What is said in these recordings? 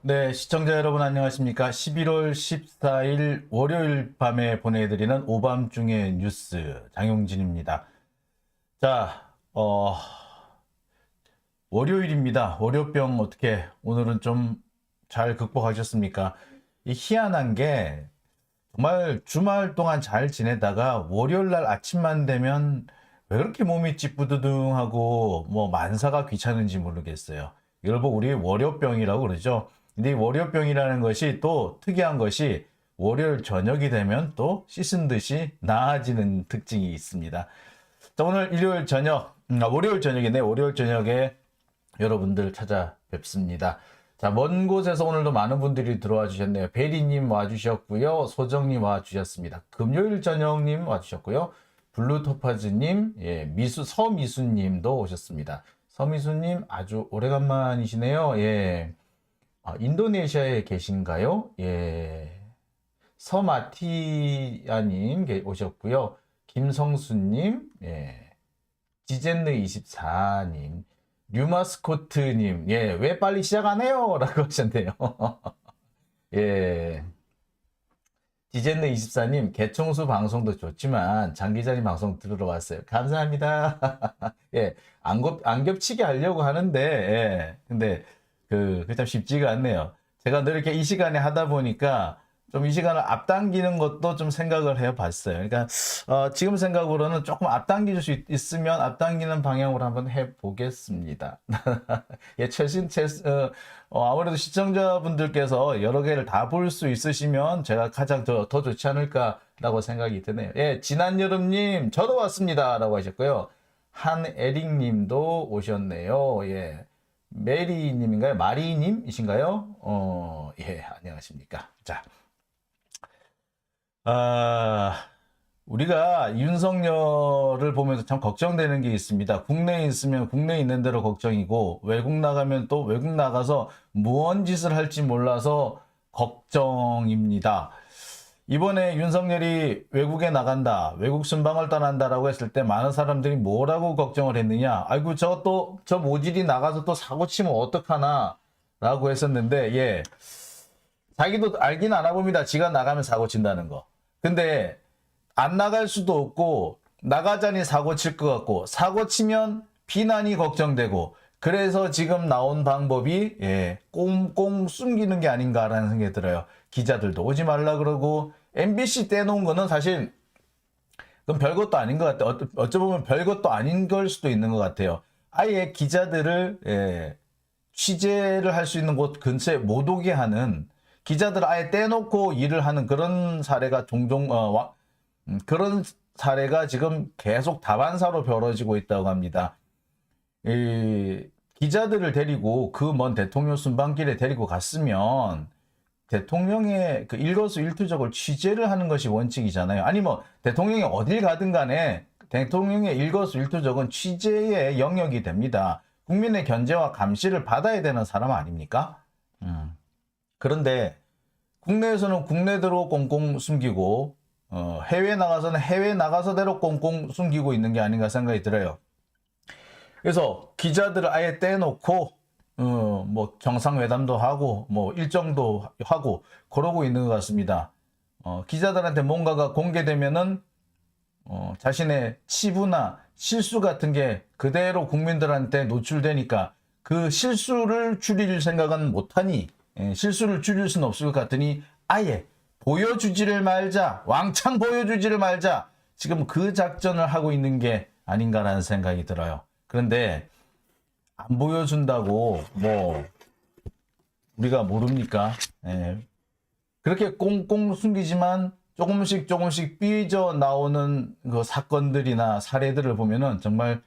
네, 시청자 여러분 안녕하십니까? 11월 14일 월요일 밤에 보내드리는 오밤중의 뉴스 장용진입니다. 자, 월요일입니다. 월요병 어떻게 오늘은 좀 잘 극복하셨습니까? 이 희한한 게 정말 주말 동안 잘 지내다가 월요일 날 아침만 되면 왜 그렇게 몸이 찌뿌드둥하고 뭐 만사가 귀찮은지 모르겠어요. 이걸 보고 우리 월요병이라고 그러죠. 근데 이 월요병이라는 것이 또 특이한 것이 월요일 저녁이 되면 또 씻은 듯이 나아지는 특징이 있습니다. 자, 오늘 일요일 저녁, 월요일 저녁이네. 월요일 저녁에 여러분들 찾아뵙습니다. 자, 먼 곳에서 오늘도 많은 분들이 들어와 주셨네요. 베리님 와주셨고요. 소정님 와주셨습니다. 금요일 저녁님 와주셨고요. 블루토파즈님, 예, 서미수님도 오셨습니다. 서미수님 아주 오래간만이시네요. 예, 인도네시아에 계신가요? 예, 서마티아님 오셨고요. 김성수님, 예, 지젠느24님, 류마스코트님, 예, 왜 빨리 시작 안 해요? 라고 하셨네요. 예. 디젠느24님, 개청수 방송도 좋지만, 장 기자님 방송 들으러 왔어요. 감사합니다. 예, 안 겹치게 하려고 하는데, 예, 근데, 그게 참 쉽지가 않네요. 제가 늘 이렇게 이 시간에 하다 보니까, 좀 이 시간을 앞당기는 것도 좀 생각을 해 봤어요. 그러니까, 지금 생각으로는 조금 앞당길 수 있으면 앞당기는 방향으로 한번 해 보겠습니다. 예, 아무래도 시청자분들께서 여러 개를 다 볼 수 있으시면 제가 가장 더 좋지 않을까라고 생각이 드네요. 예, 지난 여름님, 저도 왔습니다. 라고 하셨고요. 한에릭님도 오셨네요. 예. 메리님인가요? 마리님이신가요? 예, 안녕하십니까. 자. 우리가 윤석열을 보면서 참 걱정되는 게 있습니다. 국내에 있으면 국내에 있는 대로 걱정이고 외국 나가면 또 외국 나가서 무언 짓을 할지 몰라서 걱정입니다. 이번에 윤석열이 외국에 나간다, 외국 순방을 떠난다라고 했을 때 많은 사람들이 뭐라고 걱정을 했느냐? 아이고 저 모질이 나가서 또 사고 치면 어떡하나? 라고 했었는데, 예. 자기도 알긴 알아봅니다. 지가 나가면 사고 친다는 거. 근데 안 나갈 수도 없고 나가자니 사고 칠 것 같고 사고 치면 비난이 걱정되고 그래서 지금 나온 방법이 예, 꽁꽁 숨기는 게 아닌가라는 생각이 들어요. 기자들도 오지 말라 그러고 MBC 떼놓은 거는 사실 그건 별것도 아닌 것 같아요. 어쩌보면 별것도 아닌 걸 수도 있는 것 같아요. 아예 기자들을 예, 취재를 할 수 있는 곳 근처에 못 오게 하는 기자들을 아예 떼놓고 일을 하는 그런 사례가 종종 그런 사례가 지금 계속 다반사로 벌어지고 있다고 합니다. 이 기자들을 데리고 그 먼 대통령 순방길에 데리고 갔으면 대통령의 그 일거수일투족을 취재를 하는 것이 원칙이잖아요. 아니 뭐 대통령이 어딜 가든 간에 대통령의 일거수일투족은 취재의 영역이 됩니다. 국민의 견제와 감시를 받아야 되는 사람 아닙니까? 그런데 국내에서는 국내대로 꽁꽁 숨기고 해외 나가서는 해외 나가서대로 꽁꽁 숨기고 있는 게 아닌가 생각이 들어요. 그래서 기자들을 아예 떼놓고 뭐 정상회담도 하고 뭐 일정도 하고 그러고 있는 것 같습니다. 기자들한테 뭔가가 공개되면은 자신의 치부나 실수 같은 게 그대로 국민들한테 노출되니까 그 실수를 줄일 생각은 못하니 실수를 줄일 수는 없을 것 같으니 아예 보여주지를 말자, 왕창 보여주지를 말자, 지금 그 작전을 하고 있는 게 아닌가라는 생각이 들어요. 그런데 안 보여준다고 뭐 우리가 모릅니까? 예. 그렇게 꽁꽁 숨기지만 조금씩 삐져 나오는 그 사건들이나 사례들을 보면은 정말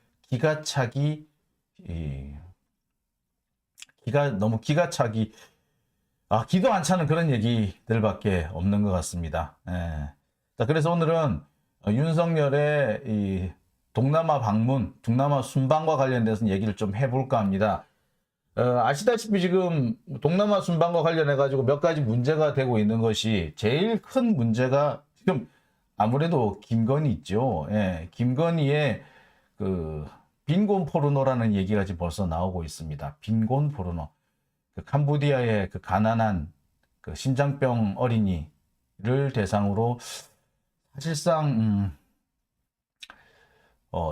너무 기가 차기 기도 안 차는 그런 얘기들밖에 없는 것 같습니다. 예. 자, 그래서 오늘은 윤석열의 이 동남아 방문, 동남아 순방과 관련돼서 얘기를 좀 해볼까 합니다. 아시다시피 지금 동남아 순방과 관련해가지고 몇 가지 문제가 되고 있는 것이 제일 큰 문제가 지금 아무래도 김건희 있죠. 예, 김건희의 그 빈곤 포르노라는 얘기가 지금 벌써 나오고 있습니다. 빈곤 포르노. 그 캄보디아의 그 가난한 그 심장병 어린이를 대상으로 사실상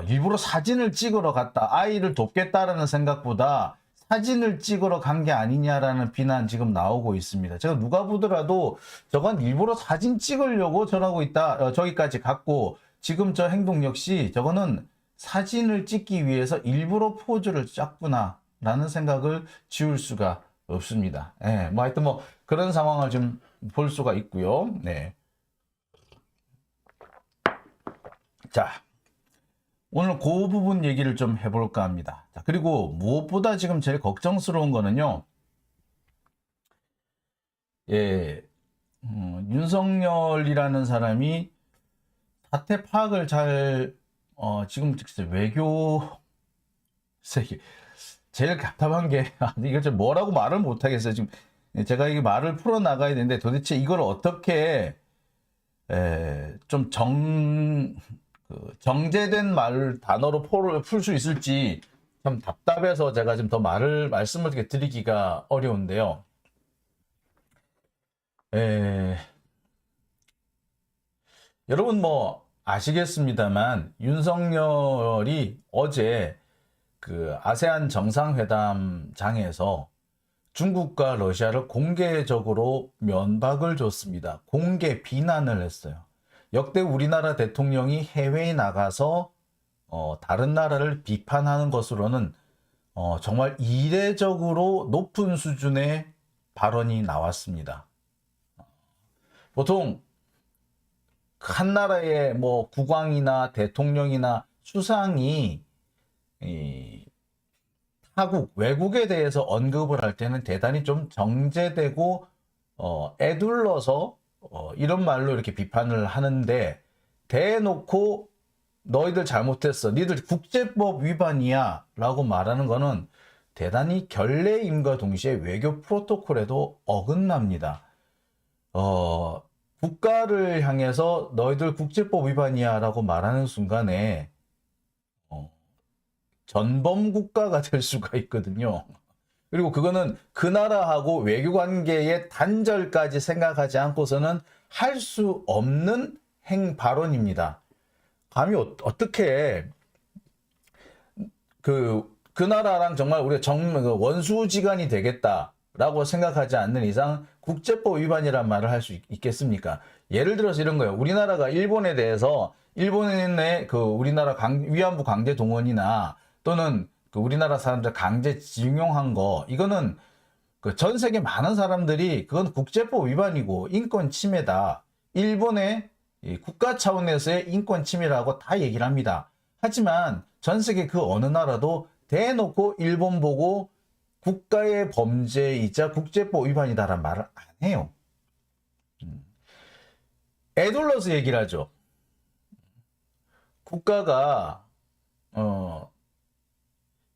일부러 사진을 찍으러 갔다. 아이를 돕겠다라는 생각보다 사진을 찍으러 간 게 아니냐라는 비난 지금 나오고 있습니다. 제가 누가 보더라도 저건 일부러 사진 찍으려고 저러고 있다. 저기까지 갔고 지금 저 행동 역시 저거는 사진을 찍기 위해서 일부러 포즈를 짰구나라는 생각을 지울 수가 없습니다. 예, 뭐 하여튼 뭐 그런 상황을 좀 볼 수가 있고요. 네. 자. 오늘 그 부분 얘기를 좀 해볼까 합니다. 자, 그리고 무엇보다 지금 제일 걱정스러운 거는요. 예, 윤석열이라는 사람이 사태 파악을 잘, 지금 외교, 제일 답답한 게, 이거 좀 뭐라고 말을 못하겠어요. 지금 제가 이 말을 풀어나가야 되는데 도대체 이걸 어떻게, 좀 정제된 말 단어로 풀 수 있을지 참 답답해서 제가 좀 더 말씀을 드리기가 어려운데요. 여러분 뭐 아시겠습니다만 윤석열이 어제 그 아세안 정상회담장에서 중국과 러시아를 공개적으로 면박을 줬습니다. 공개 비난을 했어요. 역대 우리나라 대통령이 해외에 나가서 다른 나라를 비판하는 것으로는 정말 이례적으로 높은 수준의 발언이 나왔습니다. 보통 한 나라의 뭐 국왕이나 대통령이나 수상이 타국, 외국에 대해서 언급을 할 때는 대단히 좀 정제되고 애둘러서 이런 말로 이렇게 비판을 하는데 대놓고 너희들 잘못했어. 니들 국제법 위반이야 라고 말하는 거는 대단히 결례임과 동시에 외교 프로토콜에도 어긋납니다. 국가를 향해서 너희들 국제법 위반이야 라고 말하는 순간에 전범 국가가 될 수가 있거든요. 그리고 그거는 그 나라하고 외교관계의 단절까지 생각하지 않고서는 할 수 없는 발언입니다. 감히 어떻게 그 나라랑 정말 우리가 원수지간이 되겠다라고 생각하지 않는 이상 국제법 위반이란 말을 할 수 있겠습니까? 예를 들어서 이런 거예요. 우리나라가 일본에 대해서 일본의 그 우리나라 위안부 강제 동원이나 또는 그 우리나라 사람들 강제 징용한 거, 이거는 그 전 세계 많은 사람들이 그건 국제법 위반이고 인권 침해다. 일본의 국가 차원에서의 인권 침해라고 다 얘기를 합니다. 하지만 전 세계 그 어느 나라도 대놓고 일본 보고 국가의 범죄이자 국제법 위반이다라는 말을 안 해요. 애둘러서 얘기를 하죠. 국가가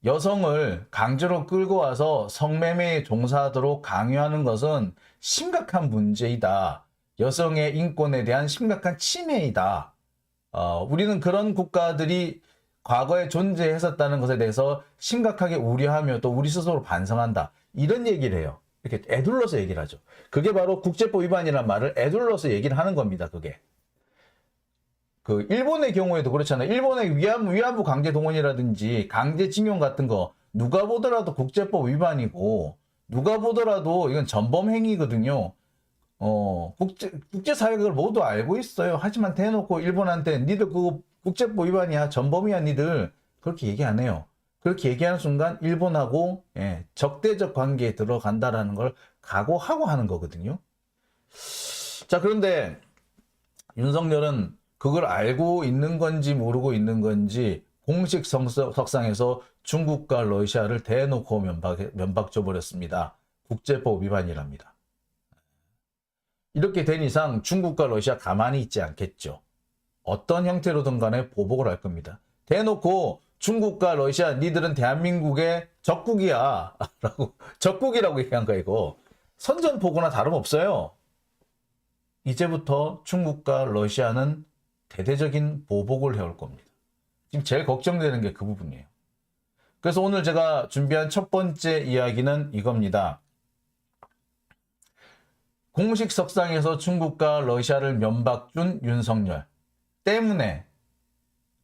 여성을 강제로 끌고 와서 성매매에 종사하도록 강요하는 것은 심각한 문제이다. 여성의 인권에 대한 심각한 침해이다. 우리는 그런 국가들이 과거에 존재했었다는 것에 대해서 심각하게 우려하며 또 우리 스스로 반성한다. 이런 얘기를 해요. 이렇게 애둘러서 얘기를 하죠. 그게 바로 국제법 위반이라는 말을 애둘러서 얘기를 하는 겁니다. 그게. 그 일본의 경우에도 그렇잖아요. 일본의 위안부 강제 동원이라든지 강제징용 같은 거 누가 보더라도 국제법 위반이고 누가 보더라도 이건 전범 행위거든요. 국제사회가 그걸 모두 알고 있어요. 하지만 대놓고 일본한테 니들 그거 국제법 위반이야, 전범이야 니들, 그렇게 얘기 안 해요. 그렇게 얘기하는 순간 일본하고 적대적 관계에 들어간다라는 걸 각오하고 하는 거거든요. 자, 그런데 윤석열은 그걸 알고 있는 건지 모르고 있는 건지 공식 석상에서 중국과 러시아를 대놓고 면박 줘버렸습니다. 국제법 위반이랍니다. 이렇게 된 이상 중국과 러시아 가만히 있지 않겠죠. 어떤 형태로든 간에 보복을 할 겁니다. 대놓고 중국과 러시아 니들은 대한민국의 적국이야 라고, 적국이라고 얘기한 거 이거 선전포고나 다름없어요. 이제부터 중국과 러시아는 대대적인 보복을 해올 겁니다. 지금 제일 걱정되는 게 그 부분이에요. 그래서 오늘 제가 준비한 첫 번째 이야기는 이겁니다. 공식 석상에서 중국과 러시아를 면박 준 윤석열 때문에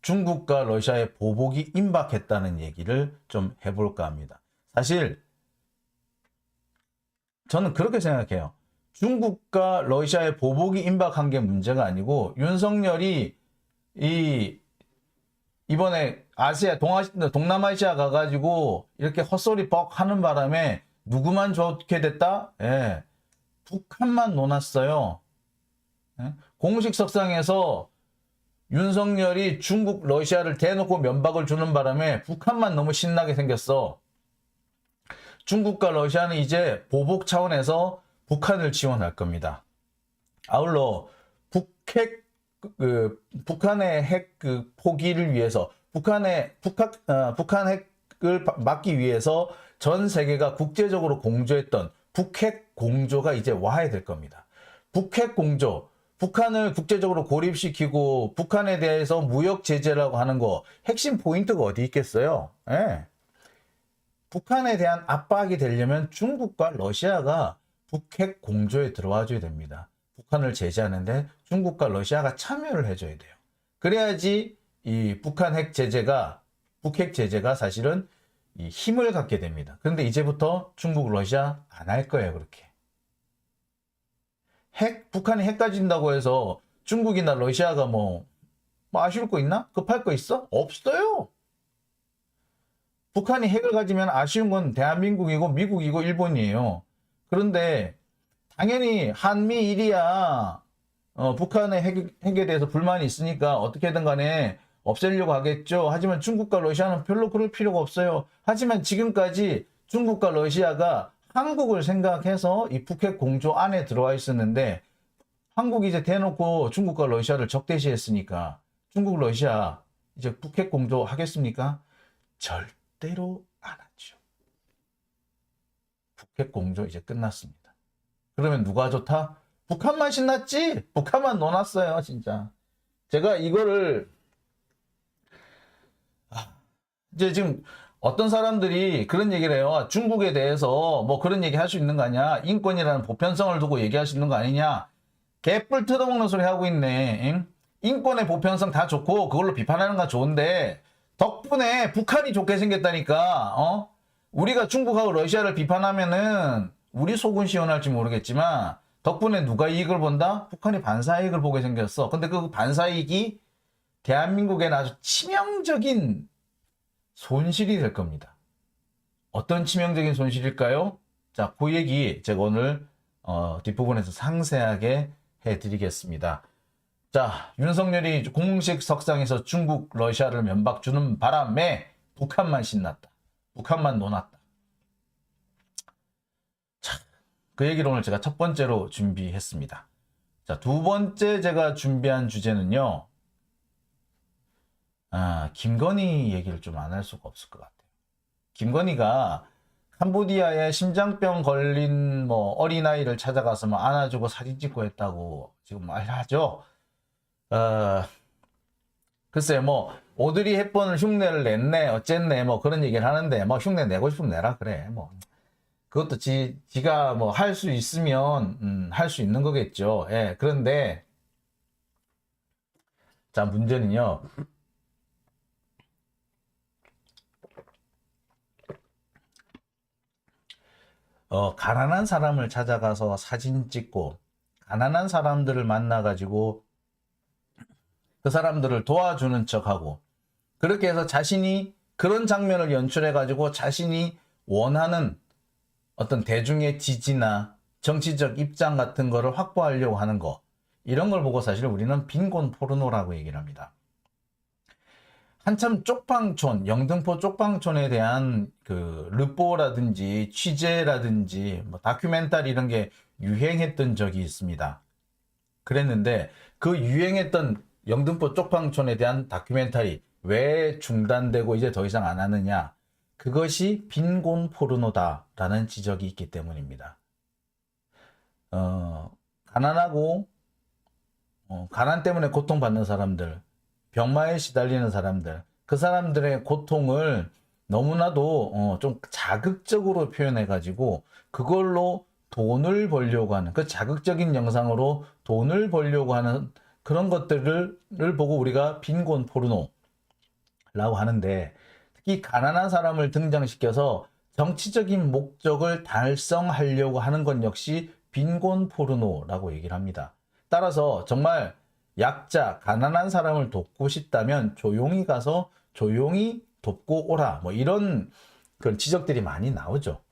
중국과 러시아의 보복이 임박했다는 얘기를 좀 해볼까 합니다. 사실 저는 그렇게 생각해요. 중국과 러시아의 보복이 임박한 게 문제가 아니고 윤석열이 이번에 동남아시아 가가지고 이렇게 헛소리 뻑 하는 바람에 누구만 좋게 됐다? 예. 북한만 논았어요. 예? 공식 석상에서 윤석열이 중국, 러시아를 대놓고 면박을 주는 바람에 북한만 너무 신나게 생겼어. 중국과 러시아는 이제 보복 차원에서 북한을 지원할 겁니다. 아울러 북한의 핵 포기를 위해서 북한 핵을 막기 위해서 전 세계가 국제적으로 공조했던 북핵 공조가 이제 와야 될 겁니다. 북핵 공조, 북한을 국제적으로 고립시키고 북한에 대해서 무역 제재라고 하는 거 핵심 포인트가 어디 있겠어요? 예. 북한에 대한 압박이 되려면 중국과 러시아가 북핵 공조에 들어와줘야 됩니다. 북한을 제재하는데 중국과 러시아가 참여를 해줘야 돼요. 그래야지 이 북핵 제재가 사실은 이 힘을 갖게 됩니다. 그런데 이제부터 중국, 러시아 안 할 거예요, 그렇게. 북한이 핵 가진다고 해서 중국이나 러시아가 뭐 아쉬울 거 있나? 급할 거 있어? 없어요. 북한이 핵을 가지면 아쉬운 건 대한민국이고 미국이고 일본이에요. 그런데 당연히 한미일이야 북한의 핵에 대해서 불만이 있으니까 어떻게든 간에 없애려고 하겠죠. 하지만 중국과 러시아는 별로 그럴 필요가 없어요. 하지만 지금까지 중국과 러시아가 한국을 생각해서 이 북핵 공조 안에 들어와 있었는데 한국이 이제 대놓고 중국과 러시아를 적대시했으니까 중국, 러시아 이제 북핵 공조 하겠습니까? 절대로 안 하죠. 북핵 공조 이제 끝났습니다. 그러면 누가 좋다? 북한만 신났지? 북한만 논았어요, 진짜. 제가 이거를 이제 지금 어떤 사람들이 그런 얘기를 해요. 중국에 대해서 뭐 그런 얘기 할 수 있는 거 아니야? 인권이라는 보편성을 두고 얘기할 수 있는 거 아니냐? 개뿔 뜯어먹는 소리 하고 있네. 응? 인권의 보편성 다 좋고 그걸로 비판하는 건 좋은데 덕분에 북한이 좋게 생겼다니까. 우리가 중국하고 러시아를 비판하면은 우리 속은 시원할지 모르겠지만 덕분에 누가 이익을 본다? 북한이 반사이익을 보게 생겼어. 근데 그 반사이익이 대한민국에는 아주 치명적인 손실이 될 겁니다. 어떤 치명적인 손실일까요? 자, 그 얘기 제가 오늘 뒷부분에서 상세하게 해드리겠습니다. 자, 윤석열이 공식 석상에서 중국, 러시아를 면박 주는 바람에 북한만 신났다. 북한만 논았다. 자, 그 얘기를 오늘 제가 첫 번째로 준비했습니다. 자, 두 번째 제가 준비한 주제는요. 김건희 얘기를 좀 안 할 수가 없을 것 같아요. 김건희가 캄보디아에 심장병 걸린 뭐 어린아이를 찾아가서 뭐 안아주고 사진 찍고 했다고 지금 말하죠. 글쎄 뭐 오드리 헵번을 흉내를 냈네 어쨌네 뭐 그런 얘기를 하는데 뭐 흉내 내고 싶으면 내라 그래. 뭐 그것도 지가 뭐 할 수 있으면 할 수 있는 거겠죠. 예. 그런데 자, 문제는요. 가난한 사람을 찾아가서 사진 찍고 가난한 사람들을 만나가지고 그 사람들을 도와주는 척하고 그렇게 해서 자신이 그런 장면을 연출해가지고 자신이 원하는 어떤 대중의 지지나 정치적 입장 같은 거를 확보하려고 하는 거, 이런 걸 보고 사실 우리는 빈곤 포르노라고 얘기를 합니다. 한참 쪽방촌, 영등포 쪽방촌에 대한 그 르뽀라든지 취재라든지 뭐 다큐멘터리 이런 게 유행했던 적이 있습니다. 그랬는데 그 유행했던 영등포 쪽방촌에 대한 다큐멘터리 왜 중단되고 이제 더 이상 안 하느냐? 그것이 빈곤 포르노다라는 지적이 있기 때문입니다. 가난하고 가난 때문에 고통받는 사람들, 병마에 시달리는 사람들, 그 사람들의 고통을 너무나도 좀 자극적으로 표현해가지고 그걸로 돈을 벌려고 하는, 그 자극적인 영상으로 돈을 벌려고 하는 그런 것들을 보고 우리가 빈곤 포르노라고 하는데, 특히 가난한 사람을 등장시켜서 정치적인 목적을 달성하려고 하는 것 역시 빈곤 포르노라고 얘기를 합니다. 따라서 정말 약자, 가난한 사람을 돕고 싶다면 조용히 가서 조용히 돕고 오라. 뭐 이런 그런 지적들이 많이 나오죠.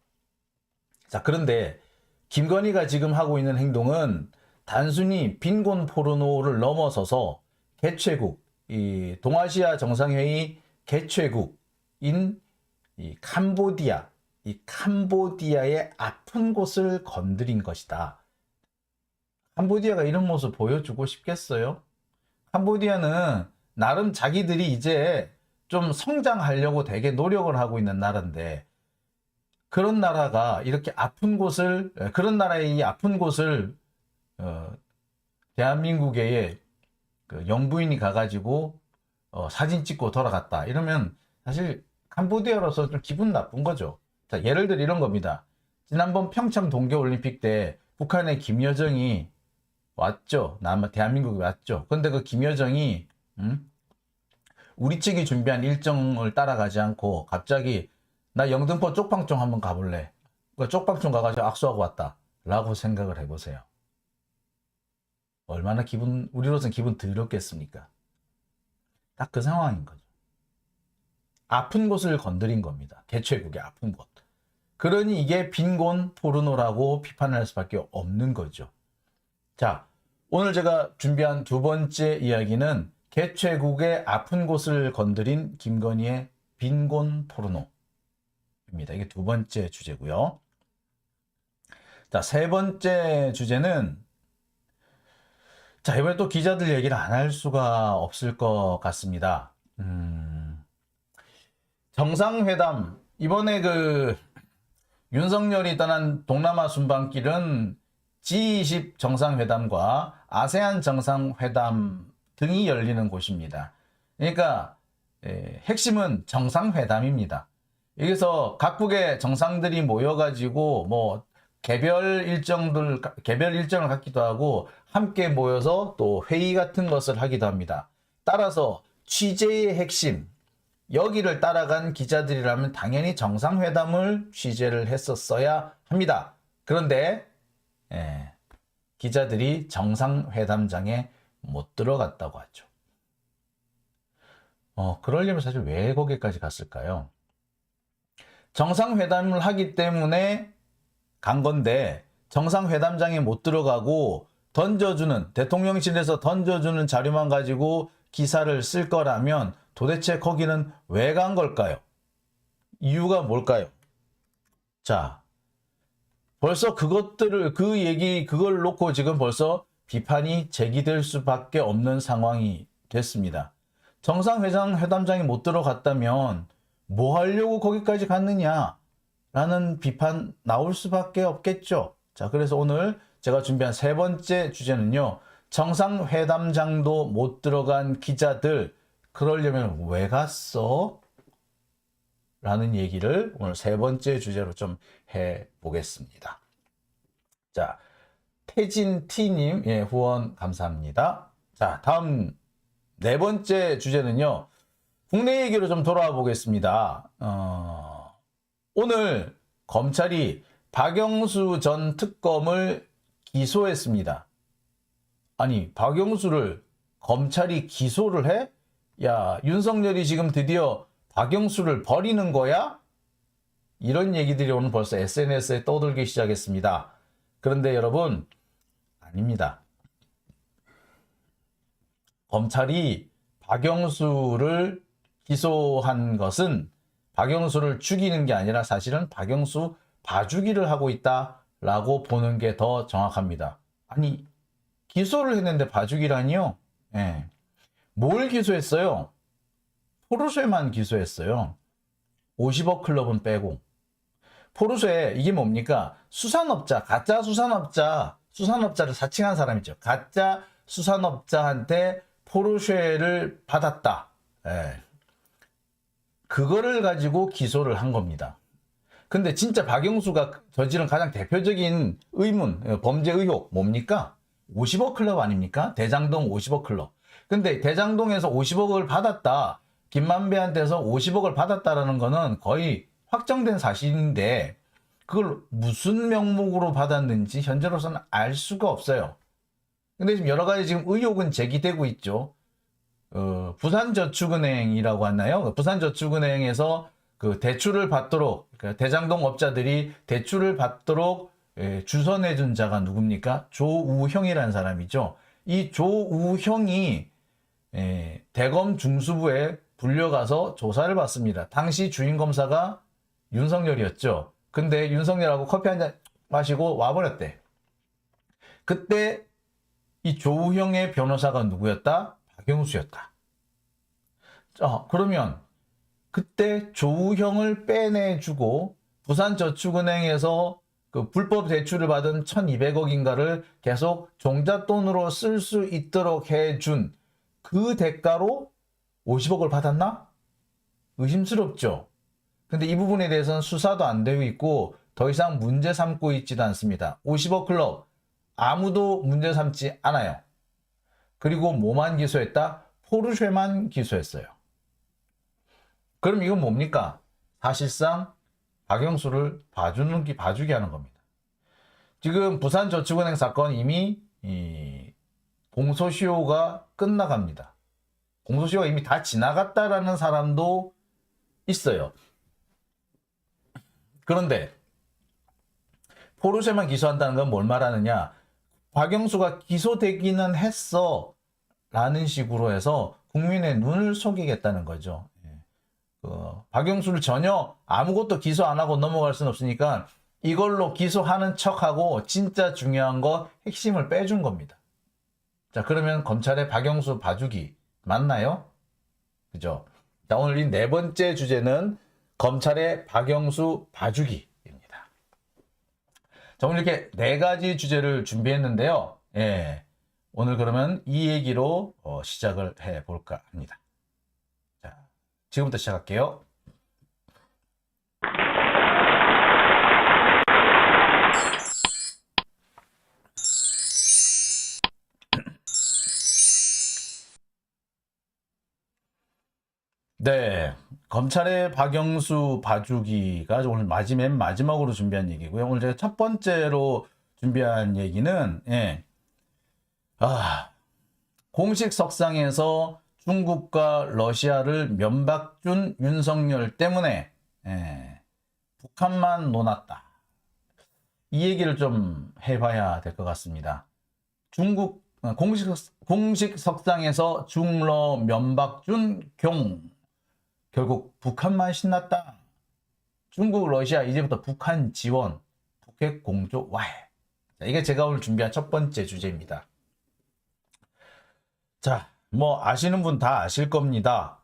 자, 그런데 김건희가 지금 하고 있는 행동은 단순히 빈곤 포르노를 넘어서서 개최국, 이 동아시아 정상회의 개최국인 이 캄보디아의 아픈 곳을 건드린 것이다. 캄보디아가 이런 모습 보여주고 싶겠어요? 캄보디아는 나름 자기들이 이제 좀 성장하려고 되게 노력을 하고 있는 나라인데, 그런 나라가 이렇게 아픈 곳을, 그런 나라의 이 아픈 곳을 대한민국의 그 영부인이 가가지고 사진 찍고 돌아갔다 이러면 사실 캄보디아로서 좀 기분 나쁜 거죠. 자, 예를 들어 이런 겁니다. 지난번 평창 동계올림픽 때 북한의 김여정이 왔죠. 대한민국에 왔죠. 근데 그 김여정이 우리 측이 준비한 일정을 따라가지 않고 갑자기 나 영등포 쪽방촌 한번 가볼래. 그 쪽방촌 가가지고 악수하고 왔다 라고 생각을 해보세요. 얼마나 우리로서는 기분 더럽겠습니까? 딱 그 상황인 거죠. 아픈 곳을 건드린 겁니다. 개최국의 아픈 곳. 그러니 이게 빈곤 포르노라고 비판할 수밖에 없는 거죠. 자, 오늘 제가 준비한 두 번째 이야기는 개최국의 아픈 곳을 건드린 김건희의 빈곤 포르노입니다. 이게 두 번째 주제고요. 자, 세 번째 주제는, 자, 이번에 또 기자들 얘기를 안 할 수가 없을 것 같습니다. 정상회담, 이번에 그 윤석열이 떠난 동남아 순방길은 G20 정상회담과 아세안 정상회담 등이 열리는 곳입니다. 그러니까 핵심은 정상회담입니다. 여기서 각국의 정상들이 모여가지고 뭐 개별 일정을 갖기도 하고 함께 모여서 또 회의 같은 것을 하기도 합니다. 따라서 취재의 핵심, 여기를 따라간 기자들이라면 당연히 정상회담을 취재를 했었어야 합니다. 그런데 기자들이 정상회담장에 못 들어갔다고 하죠. 그러려면 사실 왜 거기까지 갔을까요? 정상회담을 하기 때문에 간 건데 정상회담장에 못 들어가고 대통령실에서 던져주는 자료만 가지고 기사를 쓸 거라면 도대체 거기는 왜 간 걸까요? 이유가 뭘까요? 자, 벌써 그걸 놓고 지금 벌써 비판이 제기될 수밖에 없는 상황이 됐습니다. 정상회담장에 못 들어갔다면 뭐 하려고 거기까지 갔느냐? 라는 비판 나올 수밖에 없겠죠. 자, 그래서 오늘 제가 준비한 세 번째 주제는요. 정상회담장도 못 들어간 기자들, 그러려면 왜 갔어? 라는 얘기를 오늘 세 번째 주제로 좀 해보겠습니다. 자, 태진T님, 후원 감사합니다. 자, 다음 네 번째 주제는요. 국내 얘기로 좀 돌아와 보겠습니다. 오늘 검찰이 박영수 전 특검을 기소했습니다. 아니, 박영수를 검찰이 기소를 해? 야, 윤석열이 지금 드디어 박영수를 버리는 거야? 이런 얘기들이 오늘 벌써 SNS에 떠돌기 시작했습니다. 그런데 여러분, 아닙니다. 검찰이 박영수를 기소한 것은 박영수를 죽이는 게 아니라 사실은 박영수 봐주기를 하고 있다라고 보는 게 더 정확합니다. 아니, 기소를 했는데 봐주기라니요? 뭘 기소했어요? 포르쉐만 기소했어요. 50억 클럽은 빼고. 포르쉐, 이게 뭡니까? 가짜 수산업자를 사칭한 사람이죠. 가짜 수산업자한테 포르쉐를 받았다. 그거를 가지고 기소를 한 겁니다. 근데 진짜 박영수가 저지른 가장 대표적인 의문, 범죄 의혹 뭡니까? 50억 클럽 아닙니까? 대장동 50억 클럽. 근데 대장동에서 50억을 받았다. 김만배한테서 50억을 받았다라는 거는 거의 확정된 사실인데 그걸 무슨 명목으로 받았는지 현재로서는 알 수가 없어요. 근데 지금 여러 가지 지금 의혹은 제기되고 있죠. 부산저축은행이라고 하나요? 부산저축은행에서 그 대출을 받도록 그러니까 대장동 업자들이 대출을 받도록 주선해준 자가 누굽니까? 조우형이라는 사람이죠. 이 조우형이 대검 중수부에 불려가서 조사를 받습니다. 당시 주임검사가 윤석열이었죠. 근데 윤석열하고 커피 한 잔 마시고 와버렸대. 그때 이 조우형의 변호사가 누구였다? 박영수였다. 자, 그러면 그때 조우형을 빼내주고 부산저축은행에서 그 불법 대출을 받은 1200억인가를 계속 종잣돈으로 쓸 수 있도록 해준 그 대가로 50억을 받았나? 의심스럽죠. 근데 이 부분에 대해서는 수사도 안 되고 있고 더 이상 문제 삼고 있지도 않습니다. 50억 클럽 아무도 문제 삼지 않아요. 그리고 뭐만 기소했다? 포르쉐만 기소했어요. 그럼 이건 뭡니까? 사실상 박영수를 봐주게 하는 겁니다. 지금 부산저축은행 사건 이미 공소시효가 끝나갑니다. 공소시효가 이미 다 지나갔다라는 사람도 있어요. 그런데 포르쉐만 기소한다는 건 뭘 말하느냐? 박영수가 기소되기는 했어 라는 식으로 해서 국민의 눈을 속이겠다는 거죠. 박영수를 전혀 아무것도 기소 안 하고 넘어갈 수는 없으니까 이걸로 기소하는 척하고 진짜 중요한 거 핵심을 빼준 겁니다. 자, 그러면 검찰의 박영수 봐주기 맞나요? 그죠? 자, 오늘 이 네 번째 주제는 검찰의 박영수 봐주기입니다. 자, 오늘 이렇게 네 가지 주제를 준비했는데요. 오늘 그러면 이 얘기로 시작을 해볼까 합니다. 자, 지금부터 시작할게요. 네, 검찰의 박영수 봐주기가 오늘 맨 마지막으로 준비한 얘기고요. 오늘 제가 첫 번째로 준비한 얘기는 공식 석상에서 중국과 러시아를 면박준 윤석열 때문에 북한만 논았다. 이 얘기를 좀 해봐야 될 것 같습니다. 중국 공식 석상에서 중러 면박준 결국 북한만 신났다. 중국, 러시아 이제부터 북한 지원, 북핵 공조 와해. 이게 제가 오늘 준비한 첫 번째 주제입니다. 자, 뭐 아시는 분 다 아실 겁니다.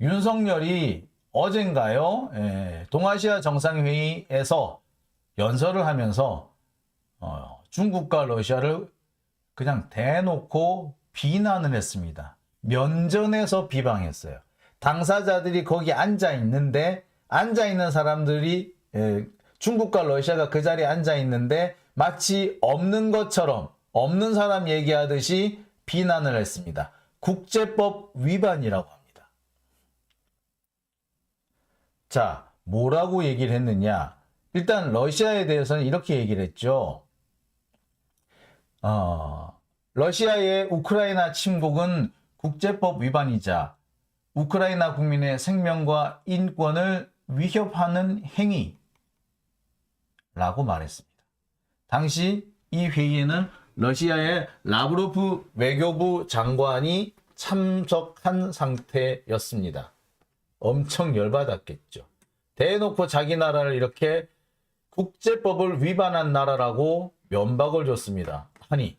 윤석열이 어젠가요? 동아시아 정상회의에서 연설을 하면서 중국과 러시아를 그냥 대놓고 비난을 했습니다. 면전에서 비방했어요. 당사자들이 거기 앉아있는데 앉아있는 사람들이 중국과 러시아가 그 자리에 앉아있는데 마치 없는 것처럼 없는 사람 얘기하듯이 비난을 했습니다. 국제법 위반이라고 합니다. 자, 뭐라고 얘기를 했느냐? 일단 러시아에 대해서는 이렇게 얘기를 했죠. 러시아의 우크라이나 침공은 국제법 위반이자 우크라이나 국민의 생명과 인권을 위협하는 행위라고 말했습니다. 당시 이 회의에는 러시아의 라브로프 외교부 장관이 참석한 상태였습니다. 엄청 열받았겠죠. 대놓고 자기 나라를 이렇게 국제법을 위반한 나라라고 면박을 줬습니다. 아니,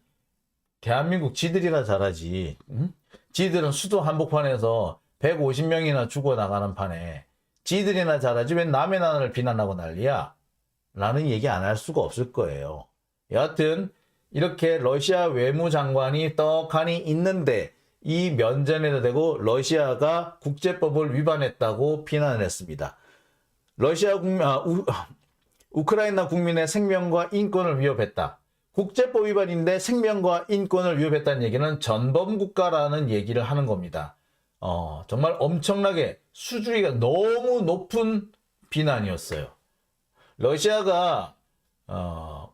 대한민국 지들이나 잘하지. 응? 지들은 수도 한복판에서 150명이나 죽어나가는 판에 지들이나 잘하지 왜 남의 나라를 비난하고 난리야? 라는 얘기 안 할 수가 없을 거예요. 여하튼 이렇게 러시아 외무장관이 떡하니 있는데 이 면전에다 대고 러시아가 국제법을 위반했다고 비난을 했습니다. 우크라이나 국민의 생명과 인권을 위협했다. 국제법 위반인데 생명과 인권을 위협했다는 얘기는 전범국가라는 얘기를 하는 겁니다. 정말 엄청나게 수주의가 너무 높은 비난이었어요. 러시아가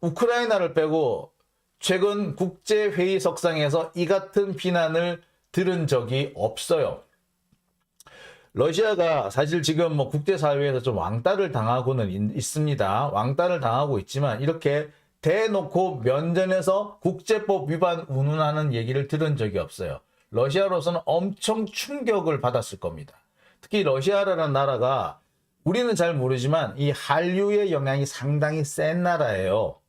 우크라이나를 빼고 최근 국제회의석상에서 이 같은 비난을 들은 적이 없어요. 러시아가 사실 지금 뭐 국제사회에서 좀 왕따를 당하고는 있습니다. 왕따를 당하고 있지만 이렇게 대놓고 면전에서 국제법 위반 운운하는 얘기를 들은 적이 없어요. 러시아로서는 엄청 충격을 받았을 겁니다. 특히 러시아라는 나라가 우리는 잘 모르지만 이 한류의 영향이 상당히 센 나라예요.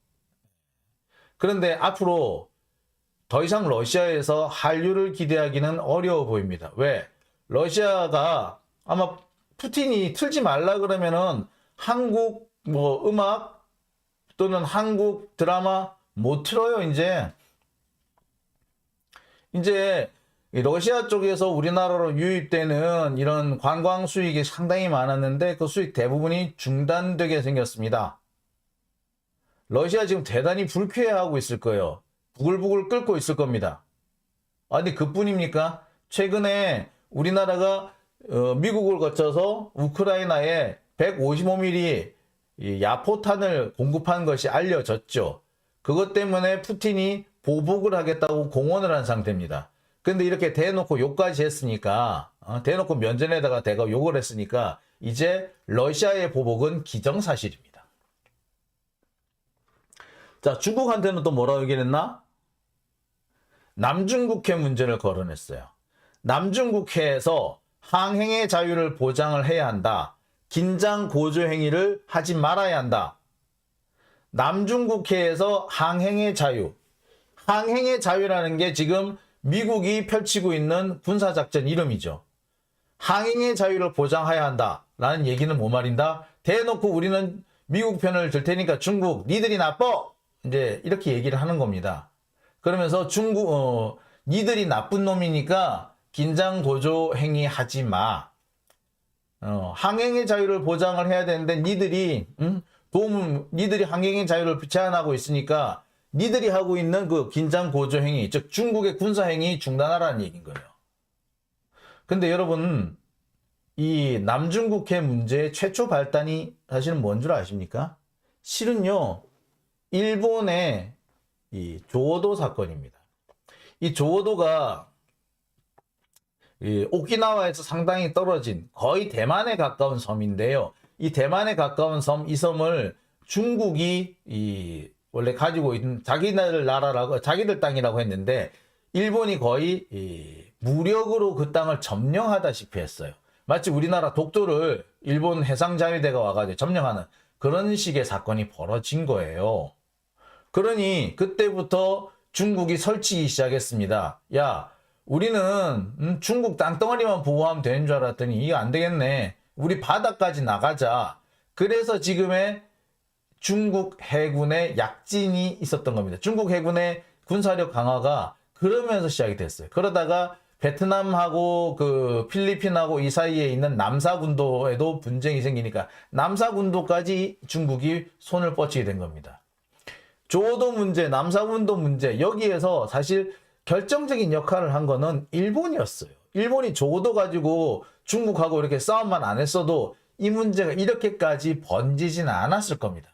그런데 앞으로 더 이상 러시아에서 한류를 기대하기는 어려워 보입니다. 왜? 러시아가 아마 푸틴이 틀지 말라 그러면은 한국 뭐 음악 또는 한국 드라마 못 틀어요. 이제 러시아 쪽에서 우리나라로 유입되는 이런 관광 수익이 상당히 많았는데 그 수익 대부분이 중단되게 생겼습니다. 러시아 지금 대단히 불쾌해하고 있을 거예요. 부글부글 끓고 있을 겁니다. 아니 그뿐입니까? 최근에 우리나라가 미국을 거쳐서 우크라이나에 155mm 야포탄을 공급한 것이 알려졌죠. 그것 때문에 푸틴이 보복을 하겠다고 공언을 한 상태입니다. 근데 이렇게 대놓고 욕까지 했으니까 대놓고 면전에다가 대가 욕을 했으니까 이제 러시아의 보복은 기정사실입니다. 자, 중국한테는 또 뭐라고 얘기를 했나? 남중국해 문제를 거론했어요. 남중국해에서 항행의 자유를 보장을 해야 한다. 긴장 고조 행위를 하지 말아야 한다. 남중국해에서 항행의 자유. 항행의 자유라는 게 지금 미국이 펼치고 있는 군사작전 이름이죠. 항행의 자유를 보장해야 한다라는 얘기는 뭐 말인다? 대놓고 우리는 미국 편을 들 테니까 중국 니들이 나빠! 이제 이렇게 얘기를 하는 겁니다. 그러면서 니들이 나쁜 놈이니까 긴장 고조 행위 하지 마. 항행의 자유를 보장을 해야 되는데 니들이 항행의 자유를 제한하고 있으니까 니들이 하고 있는 그 긴장 고조 행위, 즉 중국의 군사 행위 중단하라는 얘기인 거예요. 근데 여러분 이 남중국해 문제의 최초 발단이 사실은 뭔 줄 아십니까? 실은요 일본의 이 조오도 사건입니다. 이 조오도가 오키나와에서 상당히 떨어진 거의 대만에 가까운 섬인데요. 이 대만에 가까운 섬, 이 섬을 중국이 원래 가지고 있는 자기들 나라라고, 자기들 땅이라고 했는데 일본이 거의 무력으로 그 땅을 점령하다시피 했어요. 마치 우리나라 독도를 일본 해상자유대가 와가지고 점령하는 그런 식의 사건이 벌어진 거예요. 그러니 그때부터 중국이 설치기 시작했습니다. 야, 우리는 중국 땅덩어리만 보호하면 되는 줄 알았더니 이게 안 되겠네. 우리 바다까지 나가자. 그래서 지금의 중국 해군의 약진이 있었던 겁니다. 중국 해군의 군사력 강화가 그러면서 시작이 됐어요. 그러다가 베트남하고 그 필리핀하고 이 사이에 있는 남사군도에도 분쟁이 생기니까 남사군도까지 중국이 손을 뻗치게 된 겁니다. 조오도 문제, 남사군도 문제, 여기에서 사실 결정적인 역할을 한 거는 일본이었어요. 일본이 조오도 가지고 중국하고 이렇게 싸움만 안 했어도 이 문제가 이렇게까지 번지진 않았을 겁니다.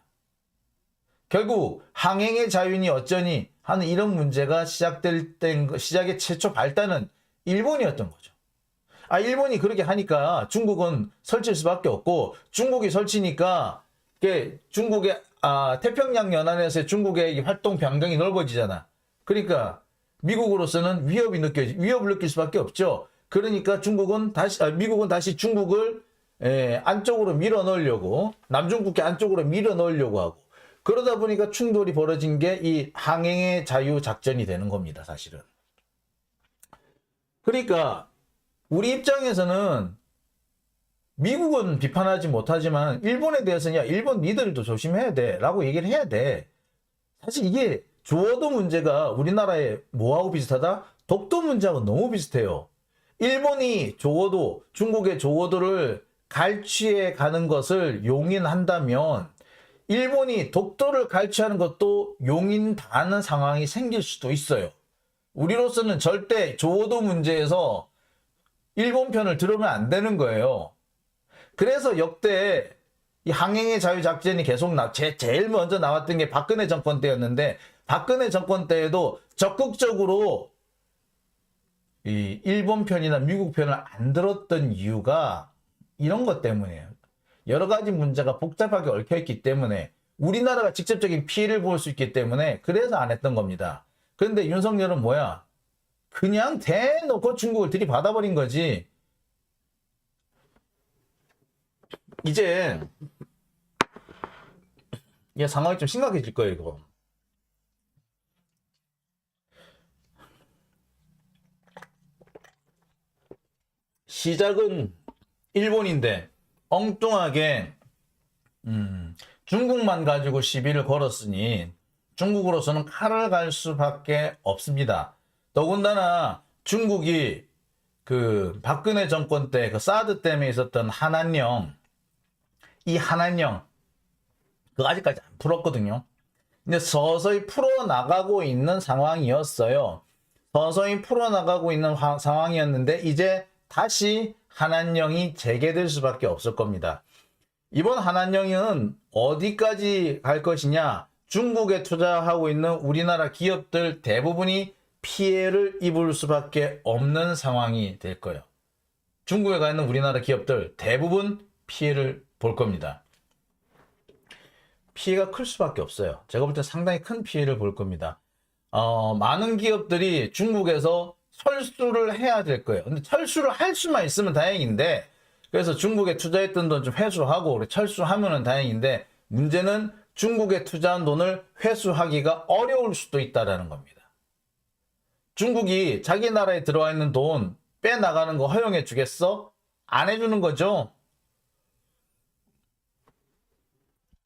결국 항행의 자유니 어쩌니 하는 이런 문제가 시작의 최초 발단은 일본이었던 거죠. 일본이 그렇게 하니까 중국은 설칠 수밖에 없고 중국이 설치니까 중국의 태평양 연안에서의 중국의 활동 반경이 넓어지잖아. 그러니까 미국으로서는 위협을 느낄 수밖에 없죠. 그러니까 미국은 다시 중국을 안쪽으로 밀어 넣으려고, 남중국해 안쪽으로 밀어 넣으려고 하고, 그러다 보니까 충돌이 벌어진 게 이 항행의 자유 작전이 되는 겁니다, 사실은. 그러니까 우리 입장에서는 미국은 비판하지 못하지만 일본에 대해서는 야, 일본 니들도 조심해야 돼 라고 얘기를 해야 돼. 사실 이게 조오도 문제가 우리나라의 뭐하고 비슷하다? 독도 문제하고 너무 비슷해요. 일본이 중국의 조오도를 갈취해 가는 것을 용인한다면 일본이 독도를 갈취하는 것도 용인당하는 상황이 생길 수도 있어요. 우리로서는 절대 조오도 문제에서 일본 편을 들으면 안 되는 거예요. 그래서 역대 이 항행의 자유작전이 계속 제일 먼저 나왔던 게 박근혜 정권 때였는데, 박근혜 정권 때에도 적극적으로 이 일본 편이나 미국 편을 안 들었던 이유가 이런 것 때문이에요. 여러 가지 문제가 복잡하게 얽혀있기 때문에, 우리나라가 직접적인 피해를 볼 수 있기 때문에 그래서 안 했던 겁니다. 그런데 윤석열은 뭐야? 그냥 대놓고 중국을 들이받아버린 거지. 이제 이 상황이 좀 심각해질 거예요, 이거. 시작은 일본인데 엉뚱하게 중국만 가지고 시비를 걸었으니 중국으로서는 칼을 갈 수밖에 없습니다. 더군다나 중국이 그 박근혜 정권 때 그 사드 때문에 있었던 한한령, 이 한한령 그거 아직까지 안 풀었거든요. 근데 서서히 풀어나가고 있는 상황이었어요. 서서히 풀어나가고 있는 상황이었는데 이제 다시 한한령이 재개될 수밖에 없을 겁니다. 이번 한한령은 어디까지 갈 것이냐? 중국에 투자하고 있는 우리나라 기업들 대부분이 피해를 입을 수밖에 없는 상황이 될 거예요. 중국에 가 있는 우리나라 기업들 대부분 피해를 볼 겁니다. 피해가 클 수밖에 없어요. 제가 볼 때 상당히 큰 피해를 볼 겁니다. 많은 기업들이 중국에서 철수를 해야 될 거예요. 근데 철수를 할 수만 있으면 다행인데, 그래서 중국에 투자했던 돈 좀 회수하고 철수하면은 다행인데, 문제는 중국에 투자한 돈을 회수하기가 어려울 수도 있다는 겁니다. 중국이 자기 나라에 들어와 있는 돈 빼나가는 거 허용해 주겠어? 안 해주는 거죠.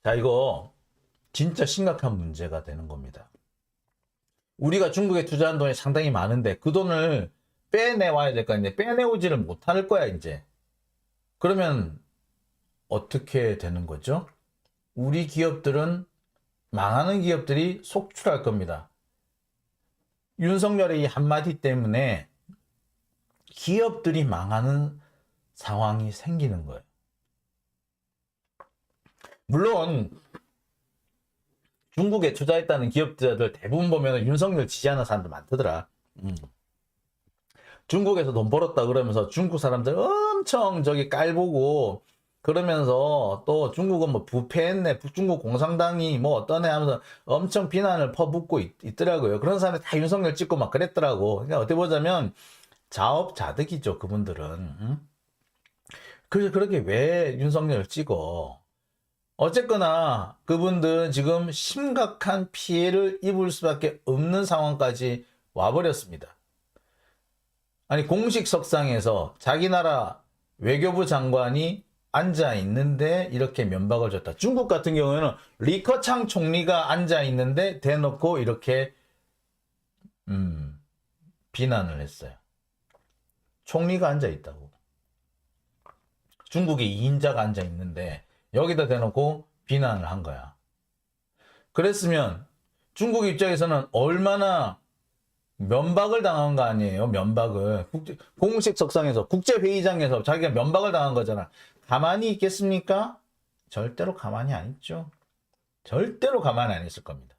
자, 이거 진짜 심각한 문제가 되는 겁니다. 우리가 중국에 투자한 돈이 상당히 많은데 그 돈을 빼내와야 될 거 아닌데 빼내오지를 못할 거야 이제. 그러면 어떻게 되는 거죠? 우리 기업들은, 망하는 기업들이 속출할 겁니다. 윤석열의 이 한마디 때문에 기업들이 망하는 상황이 생기는 거예요. 물론 중국에 투자했다는 기업들 대부분 보면 윤석열 지지하는 사람들 많더라. 중국에서 돈 벌었다 그러면서 중국 사람들 엄청 저기 깔보고 그러면서 또 중국은 뭐 부패했네, 중국 공산당이 뭐 어떠네 하면서 엄청 비난을 퍼붓고 있더라고요. 그런 사람들 다 윤석열 찍고 막 그랬더라고. 그러니까 어떻게 보자면 자업자득이죠, 그분들은. 그래서 그렇게 왜 윤석열을 찍어? 어쨌거나 그분들은 지금 심각한 피해를 입을 수밖에 없는 상황까지 와버렸습니다. 아니, 공식 석상에서 자기 나라 외교부 장관이 앉아 있는데 이렇게 면박을 줬다. 중국 같은 경우에는 리커창 총리가 앉아 있는데 대놓고 이렇게 비난을 했어요. 총리가 앉아 있다고. 중국에 2인자가 앉아 있는데 여기다 대놓고 비난을 한 거야. 그랬으면 중국 입장에서는 얼마나 면박을 당한 거 아니에요. 면박을. 공식 석상에서, 국제회의장에서 자기가 면박을 당한 거잖아. 가만히 있겠습니까? 절대로 가만히 안 있죠. 절대로 가만히 안 있을 겁니다.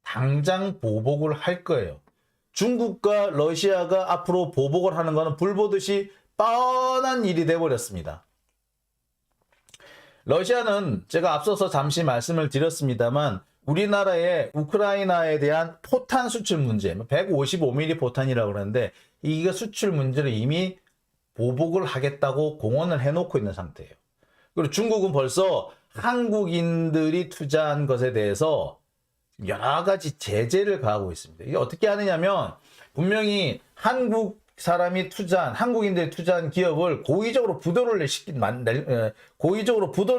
당장 보복을 할 거예요. 중국과 러시아가 앞으로 보복을 하는 거는 불보듯이 뻔한 일이 돼버렸습니다. 러시아는 제가 앞서서 잠시 말씀을 드렸습니다만 우리나라의 우크라이나에 대한 포탄 수출 문제, 155mm 포탄이라고 그러는데 이게 수출 문제를 이미 보복을 하겠다고 공언을 해놓고 있는 상태예요. 그리고 중국은 벌써 한국인들이 투자한 것에 대해서 여러 가지 제재를 가하고 있습니다. 이게 어떻게 하느냐면 분명히 한국인들이 투자한 기업을 고의적으로 부도를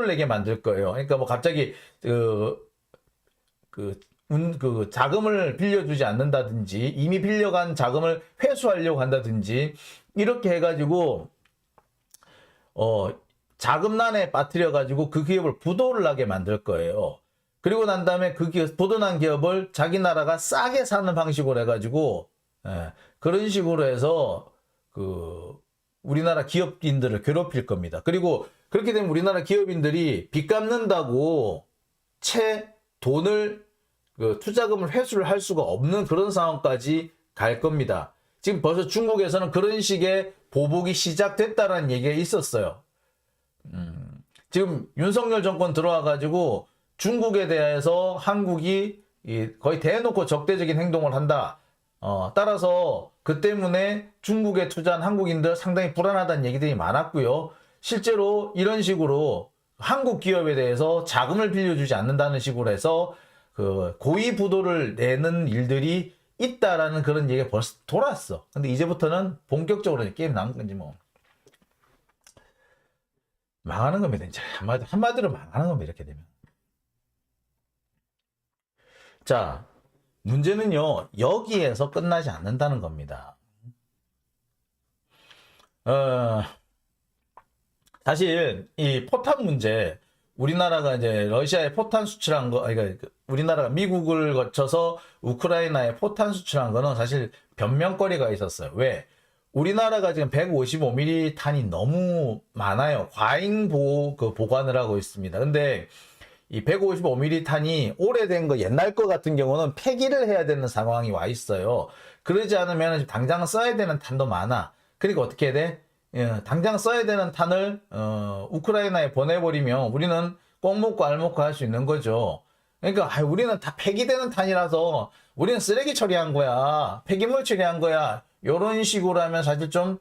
내게 만들 거예요. 그러니까 뭐 갑자기 자금을 빌려주지 않는다든지 이미 빌려간 자금을 회수하려고 한다든지 이렇게 해가지고 자금난에 빠뜨려 가지고 그 기업을 부도를 나게 만들 거예요. 그리고 난 다음에 그 기업, 부도난 기업을 자기 나라가 싸게 사는 방식으로 해가지고, 그런 식으로 해서 우리나라 기업인들을 괴롭힐 겁니다. 그리고 그렇게 되면 우리나라 기업인들이 빚 갚는다고 채 돈을 투자금을 회수를 할 수가 없는 그런 상황까지 갈 겁니다. 지금 벌써 중국에서는 그런 식의 보복이 시작됐다라는 얘기가 있었어요. 지금 윤석열 정권 들어와가지고 중국에 대해서 한국이 거의 대놓고 적대적인 행동을 한다. 따라서 그 때문에 중국에 투자한 한국인들 상당히 불안하다는 얘기들이 많았고요. 실제로 이런 식으로 한국 기업에 대해서 자금을 빌려주지 않는다는 식으로 해서 고의 부도를 내는 일들이 있다라는 그런 얘기가 벌써 돌았어. 근데 이제부터는 본격적으로 게임 나온 건지 뭐. 망하는 겁니다. 이제 한마디로 망하는 겁니다. 이렇게 되면. 자, 문제는요, 여기에서 끝나지 않는다는 겁니다. 사실 이 포탄 문제, 우리나라가 이제 러시아에 포탄 수출한 거, 그러니까 우리나라가 미국을 거쳐서 우크라이나에 포탄 수출한 거는 사실 변명거리가 있었어요. 왜? 우리나라가 지금 155mm 탄이 너무 많아요. 과잉 보관을 하고 있습니다. 근데 이 155mm 탄이 오래된 거, 옛날 거 같은 경우는 폐기를 해야 되는 상황이 와 있어요. 그러지 않으면 당장 써야 되는 탄도 많아. 그러니까 어떻게 해야 돼? 당장 써야 되는 탄을 우크라이나에 보내버리면 우리는 꼭 먹고 알 먹고 할 수 있는 거죠. 그러니까 우리는 다 폐기되는 탄이라서 우리는 쓰레기 처리한 거야. 폐기물 처리한 거야. 이런 식으로 하면 사실 좀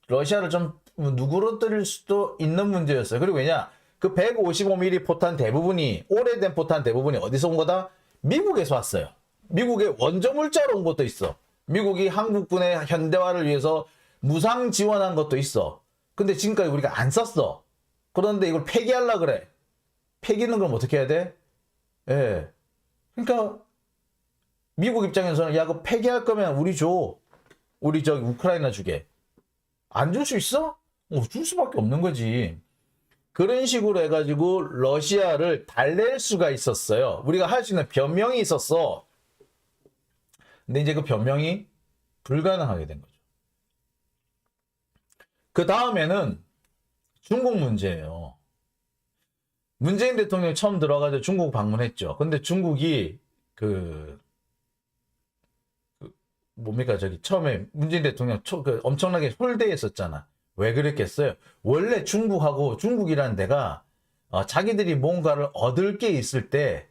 러시아를 좀 누그러뜨릴 수도 있는 문제였어요. 그리고 왜냐? 그 155mm 포탄 대부분이, 오래된 포탄 대부분이 어디서 온 거다? 미국에서 왔어요. 미국의 원조 물자로 온 것도 있어. 미국이 한국군의 현대화를 위해서 무상 지원한 것도 있어. 근데 지금까지 우리가 안 썼어. 그런데 이걸 폐기하려고 그래. 폐기는 그럼 어떻게 해야 돼? 예. 그러니까 미국 입장에서는 야, 그거 폐기할 거면 우리 줘. 우리 저기 우크라이나 주게. 안 줄 수 있어? 줄 수밖에 없는 거지. 그런 식으로 해가지고 러시아를 달랠 수가 있었어요. 우리가 할 수 있는 변명이 있었어. 근데 이제 그 변명이 불가능하게 된 거죠. 그 다음에는 중국 문제예요. 문재인 대통령이 처음 들어가서 중국 방문했죠. 근데 중국이 뭡니까, 저기 처음에 문재인 대통령 엄청나게 홀대했었잖아. 왜 그랬겠어요? 원래 중국이라는 데가 자기들이 뭔가를 얻을 게 있을 때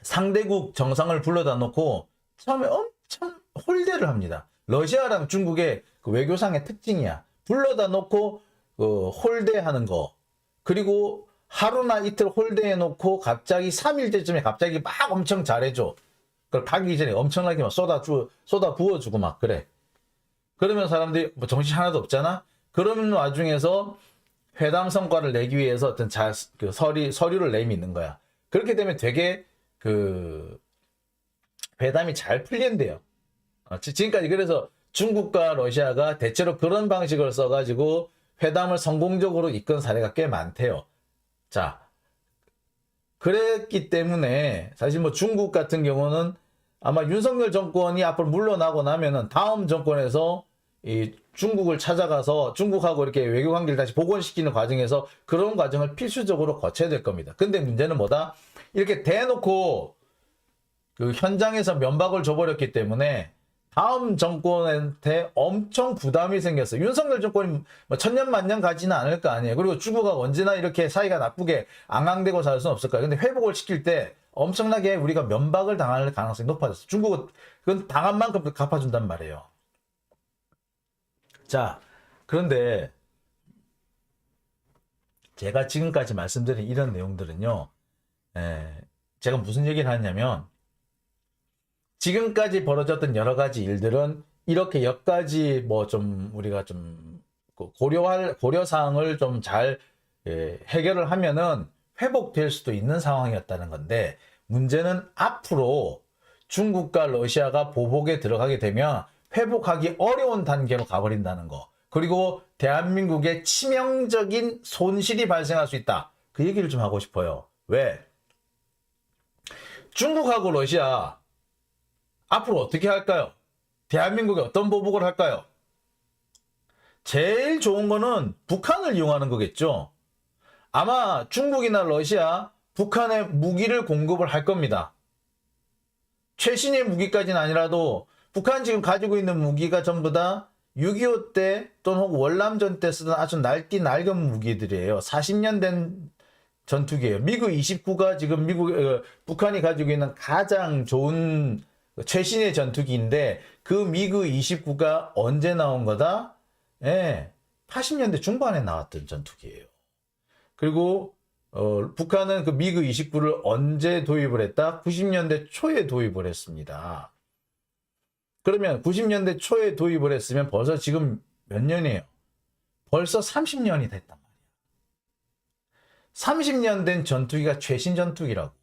상대국 정상을 불러다 놓고 처음에 엄청 홀대를 합니다. 러시아랑 중국의 그 외교상의 특징이야. 불러다 놓고 홀대하는 거. 그리고 하루나 이틀 홀대해 놓고 갑자기 3일째쯤에 갑자기 막 엄청 잘해줘. 그걸 가기 전에 엄청나게 막 쏟아 부어주고 막 그래. 그러면 사람들이 뭐 정신 하나도 없잖아? 그러는 와중에서 회담 성과를 내기 위해서 어떤 서류를 내미는 거야. 그렇게 되면 되게 회담이 잘 풀린대요. 지금까지 그래서 중국과 러시아가 대체로 그런 방식을 써가지고 회담을 성공적으로 이끈 사례가 꽤 많대요. 자, 그랬기 때문에 사실 뭐 중국 같은 경우는 아마 윤석열 정권이 앞으로 물러나고 나면은 다음 정권에서 이 중국을 찾아가서 중국하고 이렇게 외교 관계를 다시 복원시키는 과정에서 그런 과정을 필수적으로 거쳐야 될 겁니다. 근데 문제는 뭐다? 이렇게 대놓고 그 현장에서 면박을 줘버렸기 때문에 다음 정권한테 엄청 부담이 생겼어요. 윤석열 정권이 뭐 천년만년 가지는 않을 거 아니에요. 그리고 중국과 언제나 이렇게 사이가 나쁘게 앙앙대고 살 수는 없을 거예요. 근데 회복을 시킬 때 엄청나게 우리가 면박을 당할 가능성이 높아졌어요. 중국은 그건 당한 만큼 갚아준단 말이에요. 자, 그런데 제가 지금까지 말씀드린 이런 내용들은요, 제가 무슨 얘기를 하냐면 지금까지 벌어졌던 여러 가지 일들은 이렇게 몇 가지 뭐 좀 우리가 좀 고려사항을 좀 잘 해결을 하면은 회복될 수도 있는 상황이었다는 건데, 문제는 앞으로 중국과 러시아가 보복에 들어가게 되면 회복하기 어려운 단계로 가버린다는 거. 그리고 대한민국에 치명적인 손실이 발생할 수 있다. 그 얘기를 좀 하고 싶어요. 왜? 중국하고 러시아 앞으로 어떻게 할까요? 대한민국에 어떤 보복을 할까요? 제일 좋은 거는 북한을 이용하는 거겠죠. 아마 중국이나 러시아, 북한에 무기를 공급을 할 겁니다. 최신의 무기까지는 아니라도 북한 지금 가지고 있는 무기가 전부 다 6.25 때 또는 월남전 때 쓰던 아주 낡은 무기들이에요. 40년 된 전투기예요. 미그 29가 지금 북한이 가지고 있는 가장 좋은 최신의 전투기인데 그 미그 29가 언제 나온 거다? 예, 80년대 중반에 나왔던 전투기예요. 그리고 북한은 그 미그 29를 언제 도입을 했다? 90년대 초에 도입을 했습니다. 그러면 90년대 초에 도입을 했으면 벌써 지금 몇 년이에요? 벌써 30년이 됐단 말이에요. 30년 된 전투기가 최신 전투기라고.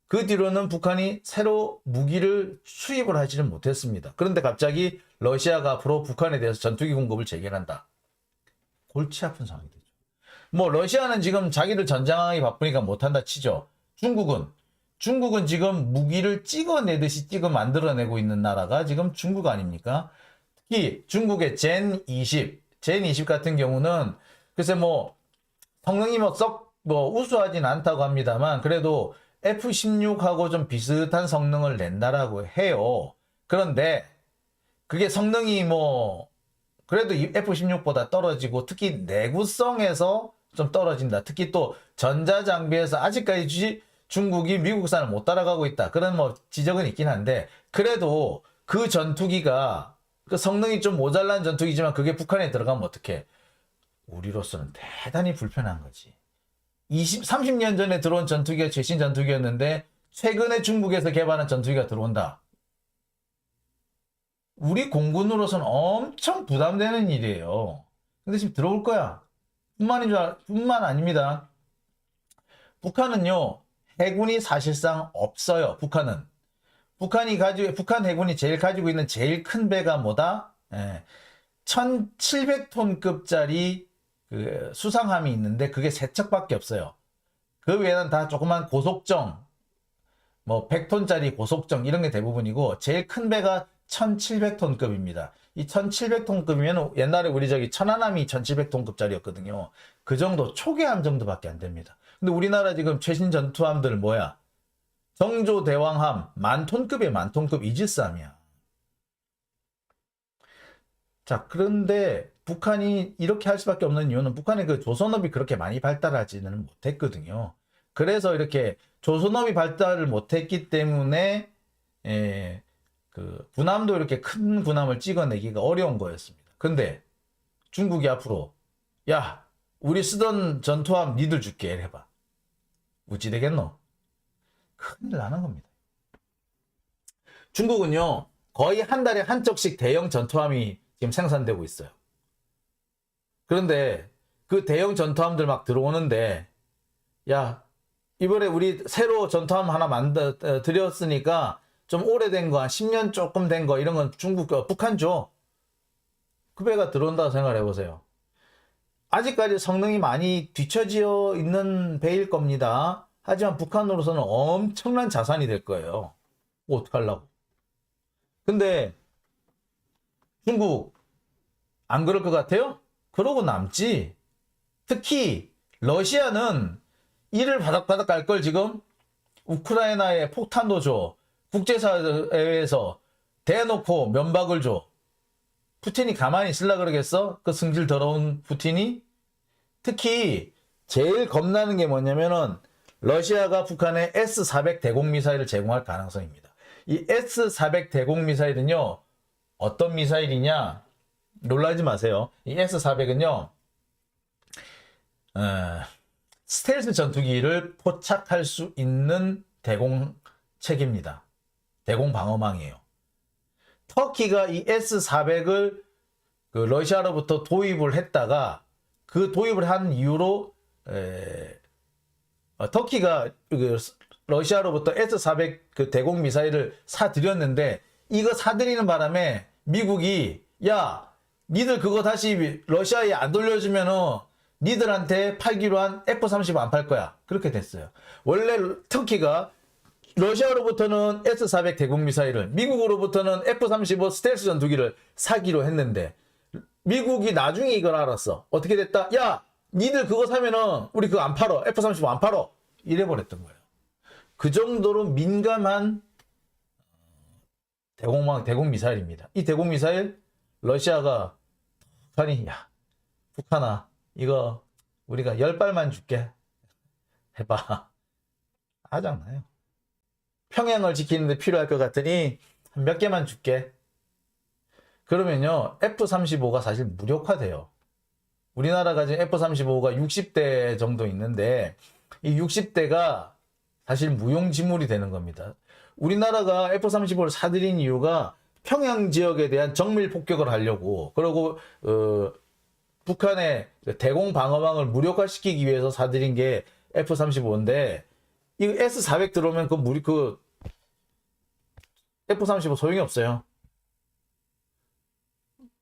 그 뒤로는 북한이 새로 무기를 수입을 하지는 못했습니다. 그런데 갑자기 러시아가 앞으로 북한에 대해서 전투기 공급을 재개한다. 골치 아픈 상황이 되죠. 뭐 러시아는 지금 자기들 전장하기 바쁘니까 못한다 치죠. 중국은 지금 무기를 찍어내듯이 만들어내고 있는 나라가 지금 중국 아닙니까? 특히 중국의 젠20 같은 경우는 글쎄 뭐 성능이 썩 우수하진 않다고 합니다만 그래도 F-16하고 좀 비슷한 성능을 낸다라고 해요. 그런데 그게 성능이 그래도 F-16보다 떨어지고 특히 내구성에서 좀 떨어진다. 특히 또 전자장비에서 아직까지 중국이 미국산을 못 따라가고 있다. 그런 지적은 있긴 한데 그래도 그 전투기가 그 성능이 좀 모자란 전투기지만 그게 북한에 들어가면 어떡해? 우리로서는 대단히 불편한 거지. 30년 전에 들어온 전투기가 최신 전투기였는데 최근에 중국에서 개발한 전투기가 들어온다. 우리 공군으로서는 엄청 부담되는 일이에요. 근데 지금 들어올 거야. 뿐만 아닙니다. 북한은요, 해군이 사실상 없어요. 북한 해군이 가지고 있는 제일 큰 배가 뭐다? 1700톤급짜리 그 수상함이 있는데 그게 3척밖에 없어요. 그 외에는 다 조그만 고속정, 100톤짜리 고속정 이런 게 대부분이고 제일 큰 배가 1700톤급입니다. 이 1700톤급이면 옛날에 우리 천안함이 1700톤급짜리였거든요. 그 정도 초계함 정도밖에 안 됩니다. 근데 우리나라 지금 최신 전투함들 뭐야? 정조대왕함 10,000톤급의 10,000톤급 이지스함이야. 자, 그런데 북한이 이렇게 할 수밖에 없는 이유는 북한의 그 조선업이 그렇게 많이 발달하지는 못했거든요. 그래서 이렇게 조선업이 발달을 못했기 때문에 그 군함도 이렇게 큰 군함을 찍어내기가 어려운 거였습니다. 근데 중국이 앞으로 야, 우리 쓰던 전투함 니들 줄게 해봐. 어찌 되겠노? 큰일 나는 겁니다. 중국은요, 거의 한 달에 한 척씩 대형 전투함이 지금 생산되고 있어요. 그런데 그 대형 전투함들 막 들어오는데 야, 이번에 우리 새로 전투함 하나 들였으니까 좀 오래된 거, 한 10년 조금 된 거 이런 건 북한 줘. 그 배가 들어온다고 생각을 해보세요. 아직까지 성능이 많이 뒤처져 있는 배일 겁니다. 하지만 북한으로서는 엄청난 자산이 될 거예요. 어떡하려고. 근데 중국 안 그럴 것 같아요? 그러고 남지. 특히 러시아는 이를 바닥바닥 갈 걸 지금 우크라이나에 폭탄도 줘. 국제사회에서 대놓고 면박을 줘. 푸틴이 가만히 있으려고 그러겠어? 그 승질 더러운 푸틴이? 특히 제일 겁나는 게 뭐냐면은 러시아가 북한에 S-400 대공미사일을 제공할 가능성입니다. 이 S-400 대공미사일은요, 어떤 미사일이냐? 놀라지 마세요. 이 S-400은요, 스텔스 전투기를 포착할 수 있는 대공체계입니다. 대공방어망이에요. 터키가 이 S-400을 그 러시아로부터 도입을 했다가 그 도입을 한 이후로 터키가 그 러시아로부터 S-400 그 대공 미사일을 사들였는데 이거 사들이는 바람에 미국이 야, 니들 그거 다시 러시아에 안 돌려주면은 니들한테 팔기로 한 F-35 안 팔 거야. 그렇게 됐어요. 원래 터키가 러시아로부터는 S-400 대공 미사일을, 미국으로부터는 F-35 스텔스 전투기를 사기로 했는데 미국이 나중에 이걸 알았어. 어떻게 됐다? 야, 니들 그거 사면은 우리 그거 안 팔어. F-35 안 팔어. 이래버렸던 거예요. 그 정도로 민감한 대공 미사일입니다. 이 대공 미사일 러시아가 북한이 야, 북한아 이거 우리가 10발만 줄게. 해봐. 하잖아요. 평양을 지키는데 필요할 것 같으니 한 몇 개만 줄게. 그러면요 F-35가 사실 무력화돼요. 우리나라가 지금 F-35가 60대 정도 있는데 이 60대가 사실 무용지물이 되는 겁니다. 우리나라가 F-35를 사들인 이유가 평양 지역에 대한 정밀 폭격을 하려고, 그리고 북한의 대공 방어망을 무력화시키기 위해서 사들인 게 F-35인데 이 S-400 들어오면 그 F-35 소용이 없어요.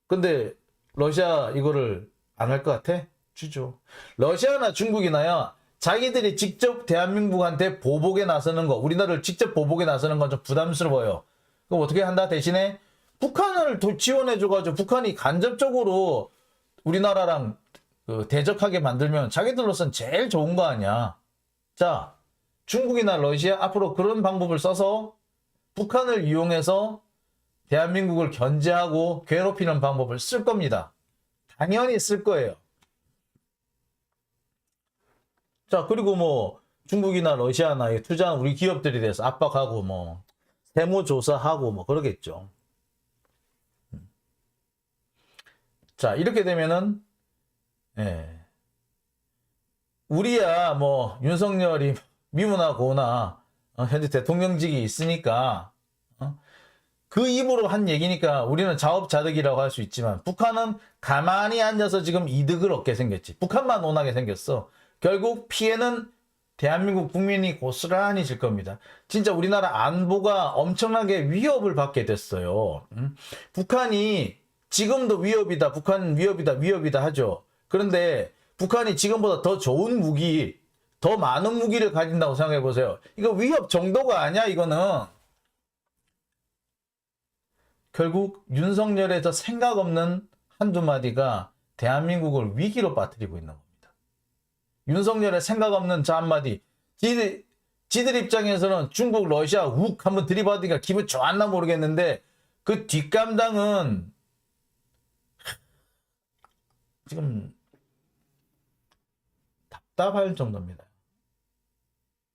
근데 러시아 이거를 안 할 것 같아? 주죠. 러시아나 중국이나야 자기들이 직접 대한민국한테 보복에 나서는 거, 우리나라를 직접 보복에 나서는 건 좀 부담스러워요. 그럼 어떻게 한다? 대신에 북한을 지원해줘가지고 북한이 간접적으로 우리나라랑 대적하게 만들면 자기들로선 제일 좋은 거 아니야. 자, 중국이나 러시아 앞으로 그런 방법을 써서 북한을 이용해서 대한민국을 견제하고 괴롭히는 방법을 쓸 겁니다. 당연히 쓸 거예요. 자, 그리고 뭐 중국이나 러시아나 투자한 우리 기업들에 대해서 압박하고 뭐 세무조사하고 뭐 그러겠죠. 자, 이렇게 되면은 우리야 뭐 윤석열이 미우나 고나 현재 대통령직이 있으니까 그 입으로 한 얘기니까 우리는 자업자득이라고 할 수 있지만 북한은 가만히 앉아서 지금 이득을 얻게 생겼지. 북한만 원하게 생겼어. 결국 피해는 대한민국 국민이 고스란히 질 겁니다. 진짜 우리나라 안보가 엄청나게 위협을 받게 됐어요. 북한이 지금도 위협이다, 북한 위협이다 하죠. 그런데 북한이 지금보다 더 좋은 무기, 더 많은 무기를 가진다고 생각해 보세요. 이거 위협 정도가 아니야, 이거는. 결국 윤석열의 저 생각 없는 한두 마디가 대한민국을 위기로 빠뜨리고 있는 겁니다. 윤석열의 생각 없는 저 한마디. 지들 입장에서는 중국, 러시아 욱 한번 들이받으니까 기분 좋았나 모르겠는데 그 뒷감당은 지금 답답할 정도입니다.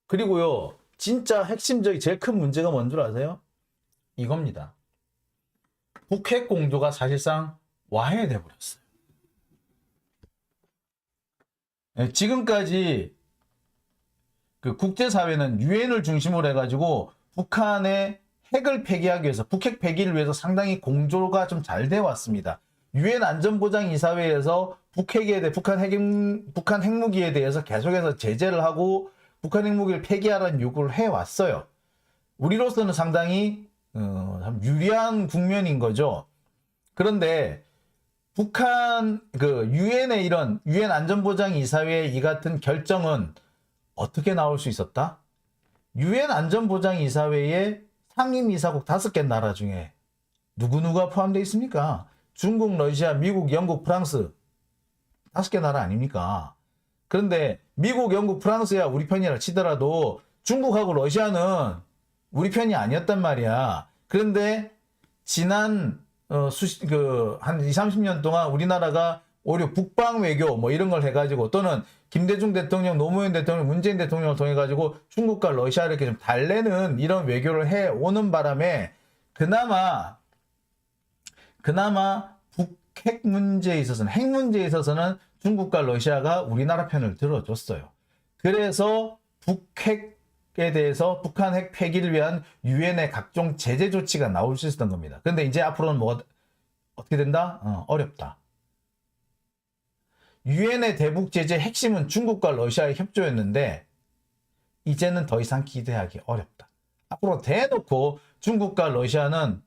그리고요, 진짜 핵심적인 제일 큰 문제가 뭔 줄 아세요? 이겁니다. 북핵 공조가 사실상 와해돼 버렸어요. 지금까지 그 국제사회는 유엔을 중심으로 해가지고 북한의 핵을 폐기하기 위해서, 북핵 폐기를 위해서 상당히 공조가 좀 잘 돼 왔습니다. 유엔 안전보장이사회에서 북한 핵무기에 대해서 계속해서 제재를 하고 북한 핵무기를 폐기하라는 요구를 해왔어요. 우리로서는 상당히 유리한 국면인 거죠. 그런데 북한 유엔의 이런 유엔 안전보장이사회의 이 같은 결정은 어떻게 나올 수 있었다? 유엔 안전보장이사회의 상임이사국 5개 나라 중에 누구누가 포함되어 있습니까? 중국, 러시아, 미국, 영국, 프랑스 5개 나라 아닙니까? 그런데 미국, 영국, 프랑스야 우리 편이라 치더라도 중국하고 러시아는 우리 편이 아니었단 말이야. 그런데 지난 한 20, 30년 동안 우리나라가 오히려 북방 외교 뭐 이런 걸 해가지고 또는 김대중 대통령, 노무현 대통령, 문재인 대통령을 통해가지고 중국과 러시아를 이렇게 좀 달래는 이런 외교를 해오는 바람에 그나마 북핵 문제에 있어서는, 핵 문제에 있어서는 중국과 러시아가 우리나라 편을 들어줬어요. 그래서 북핵에 대해서 북한 핵 폐기를 위한 유엔의 각종 제재 조치가 나올 수 있었던 겁니다. 그런데 이제 앞으로는 뭐가 어떻게 된다? 어렵다. 유엔의 대북 제재 핵심은 중국과 러시아의 협조였는데 이제는 더 이상 기대하기 어렵다. 앞으로 대놓고 중국과 러시아는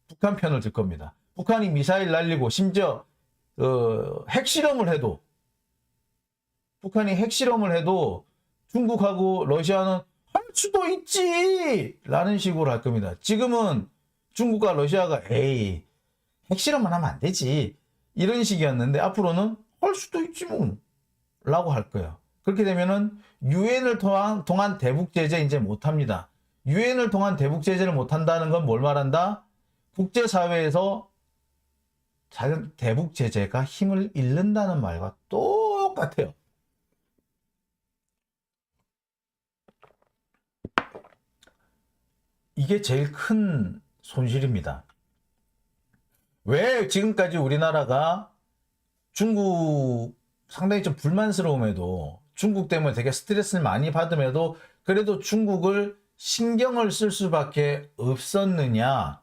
북한 편을 들 겁니다. 북한이 미사일 날리고 심지어 핵실험을 해도 북한이 핵실험을 해도 중국하고 러시아는 할 수도 있지 라는 식으로 할 겁니다. 지금은 중국과 러시아가 에이 핵실험만 하면 안 되지 이런 식이었는데 앞으로는 할 수도 있지 뭐 라고 할 거예요. 그렇게 되면은 유엔을 통한 대북 제재 이제 못 합니다. 유엔을 통한 대북 제재를 못 한다는 건 뭘 말한다? 국제사회에서 대북 제재가 힘을 잃는다는 말과 똑같아요. 이게 제일 큰 손실입니다. 왜 지금까지 우리나라가 중국 상당히 좀 불만스러움에도 중국 때문에 되게 스트레스를 많이 받음에도 그래도 중국을 신경을 쓸 수밖에 없었느냐?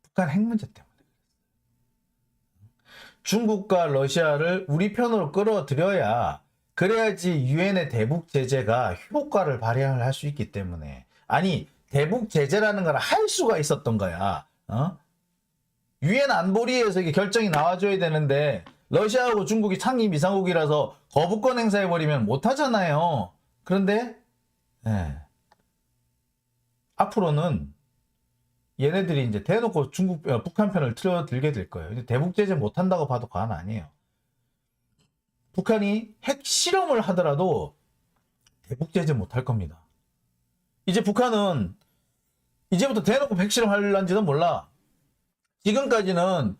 북한 핵 문제 때문에. 중국과 러시아를 우리 편으로 끌어들여야 그래야지 유엔의 대북 제재가 효과를 발휘할 수 있기 때문에. 아니 대북 제재라는 걸 할 수가 있었던 거야. 유엔 안보리에서 이게 결정이 나와줘야 되는데 러시아하고 중국이 상임 이상국이라서 거부권 행사해버리면 못하잖아요. 그런데 앞으로는 얘네들이 이제 대놓고 북한 편을 틀어들게 될 거예요. 대북 제재 못한다고 봐도 과언 아니에요. 북한이 핵 실험을 하더라도 대북 제재 못할 겁니다. 이제 북한은 이제부터 대놓고 핵 실험 할란지는 몰라. 지금까지는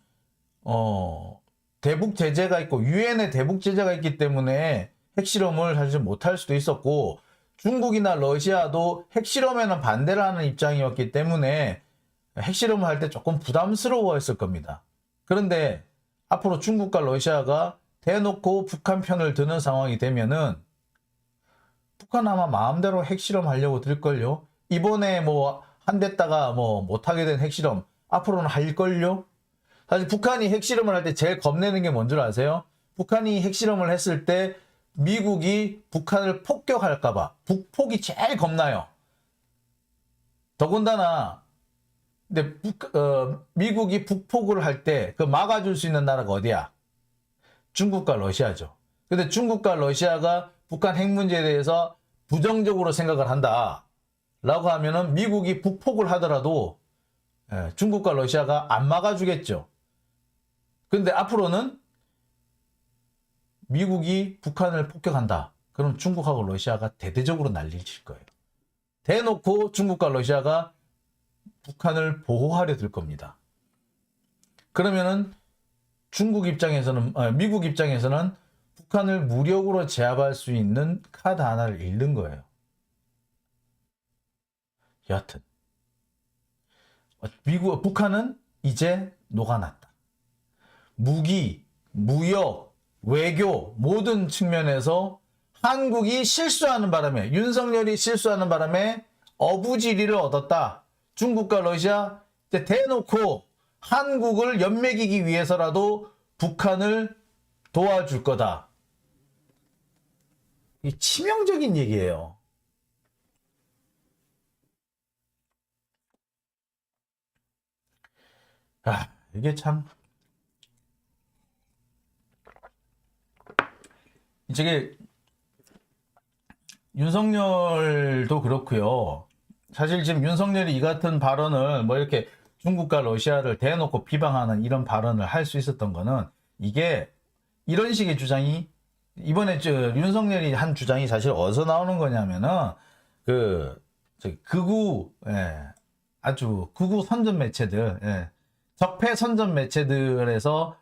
대북 제재가 있고 유엔의 대북 제재가 있기 때문에 핵실험을 사실 못할 수도 있었고 중국이나 러시아도 핵실험에는 반대를 하는 입장이었기 때문에 핵실험을 할 때 조금 부담스러워했을 겁니다. 그런데 앞으로 중국과 러시아가 대놓고 북한 편을 드는 상황이 되면은 북한 아마 마음대로 핵실험 하려고 들걸요. 이번에 뭐 한 대다가 뭐 못하게 된 핵실험 앞으로는 할걸요. 사실 북한이 핵실험을 할 때 제일 겁내는 게 뭔 줄 아세요? 북한이 핵실험을 했을 때 미국이 북한을 폭격할까봐 북폭이 제일 겁나요. 더군다나 근데 미국이 북폭을 할 때 그 막아줄 수 있는 나라가 어디야? 중국과 러시아죠. 근데 중국과 러시아가 북한 핵 문제에 대해서 부정적으로 생각을 한다 라고 하면은 미국이 북폭을 하더라도 중국과 러시아가 안 막아주겠죠. 근데 앞으로는 미국이 북한을 폭격한다. 그럼 중국하고 러시아가 대대적으로 난리를 칠 거예요. 대놓고 중국과 러시아가 북한을 보호하려 들 겁니다. 그러면은 미국 입장에서는 북한을 무력으로 제압할 수 있는 카드 하나를 잃는 거예요. 여하튼 북한은 이제 녹아났다. 무기, 무역, 외교 모든 측면에서 한국이 실수하는 바람에 윤석열이 실수하는 바람에 어부지리를 얻었다. 중국과 러시아 이제 대놓고 한국을 연맥이기 위해서라도 북한을 도와줄 거다. 이 치명적인 얘기예요. 이게 참 이게 윤석열도 그렇고요. 사실 지금 윤석열이 이 같은 발언을 뭐 이렇게 중국과 러시아를 대놓고 비방하는 이런 발언을 할 수 있었던 거는 이게 이런 식의 주장이 이번에 윤석열이 한 주장이 사실 어디서 나오는 거냐면은 아주 극우 선전 매체들, 적폐 선전 매체들에서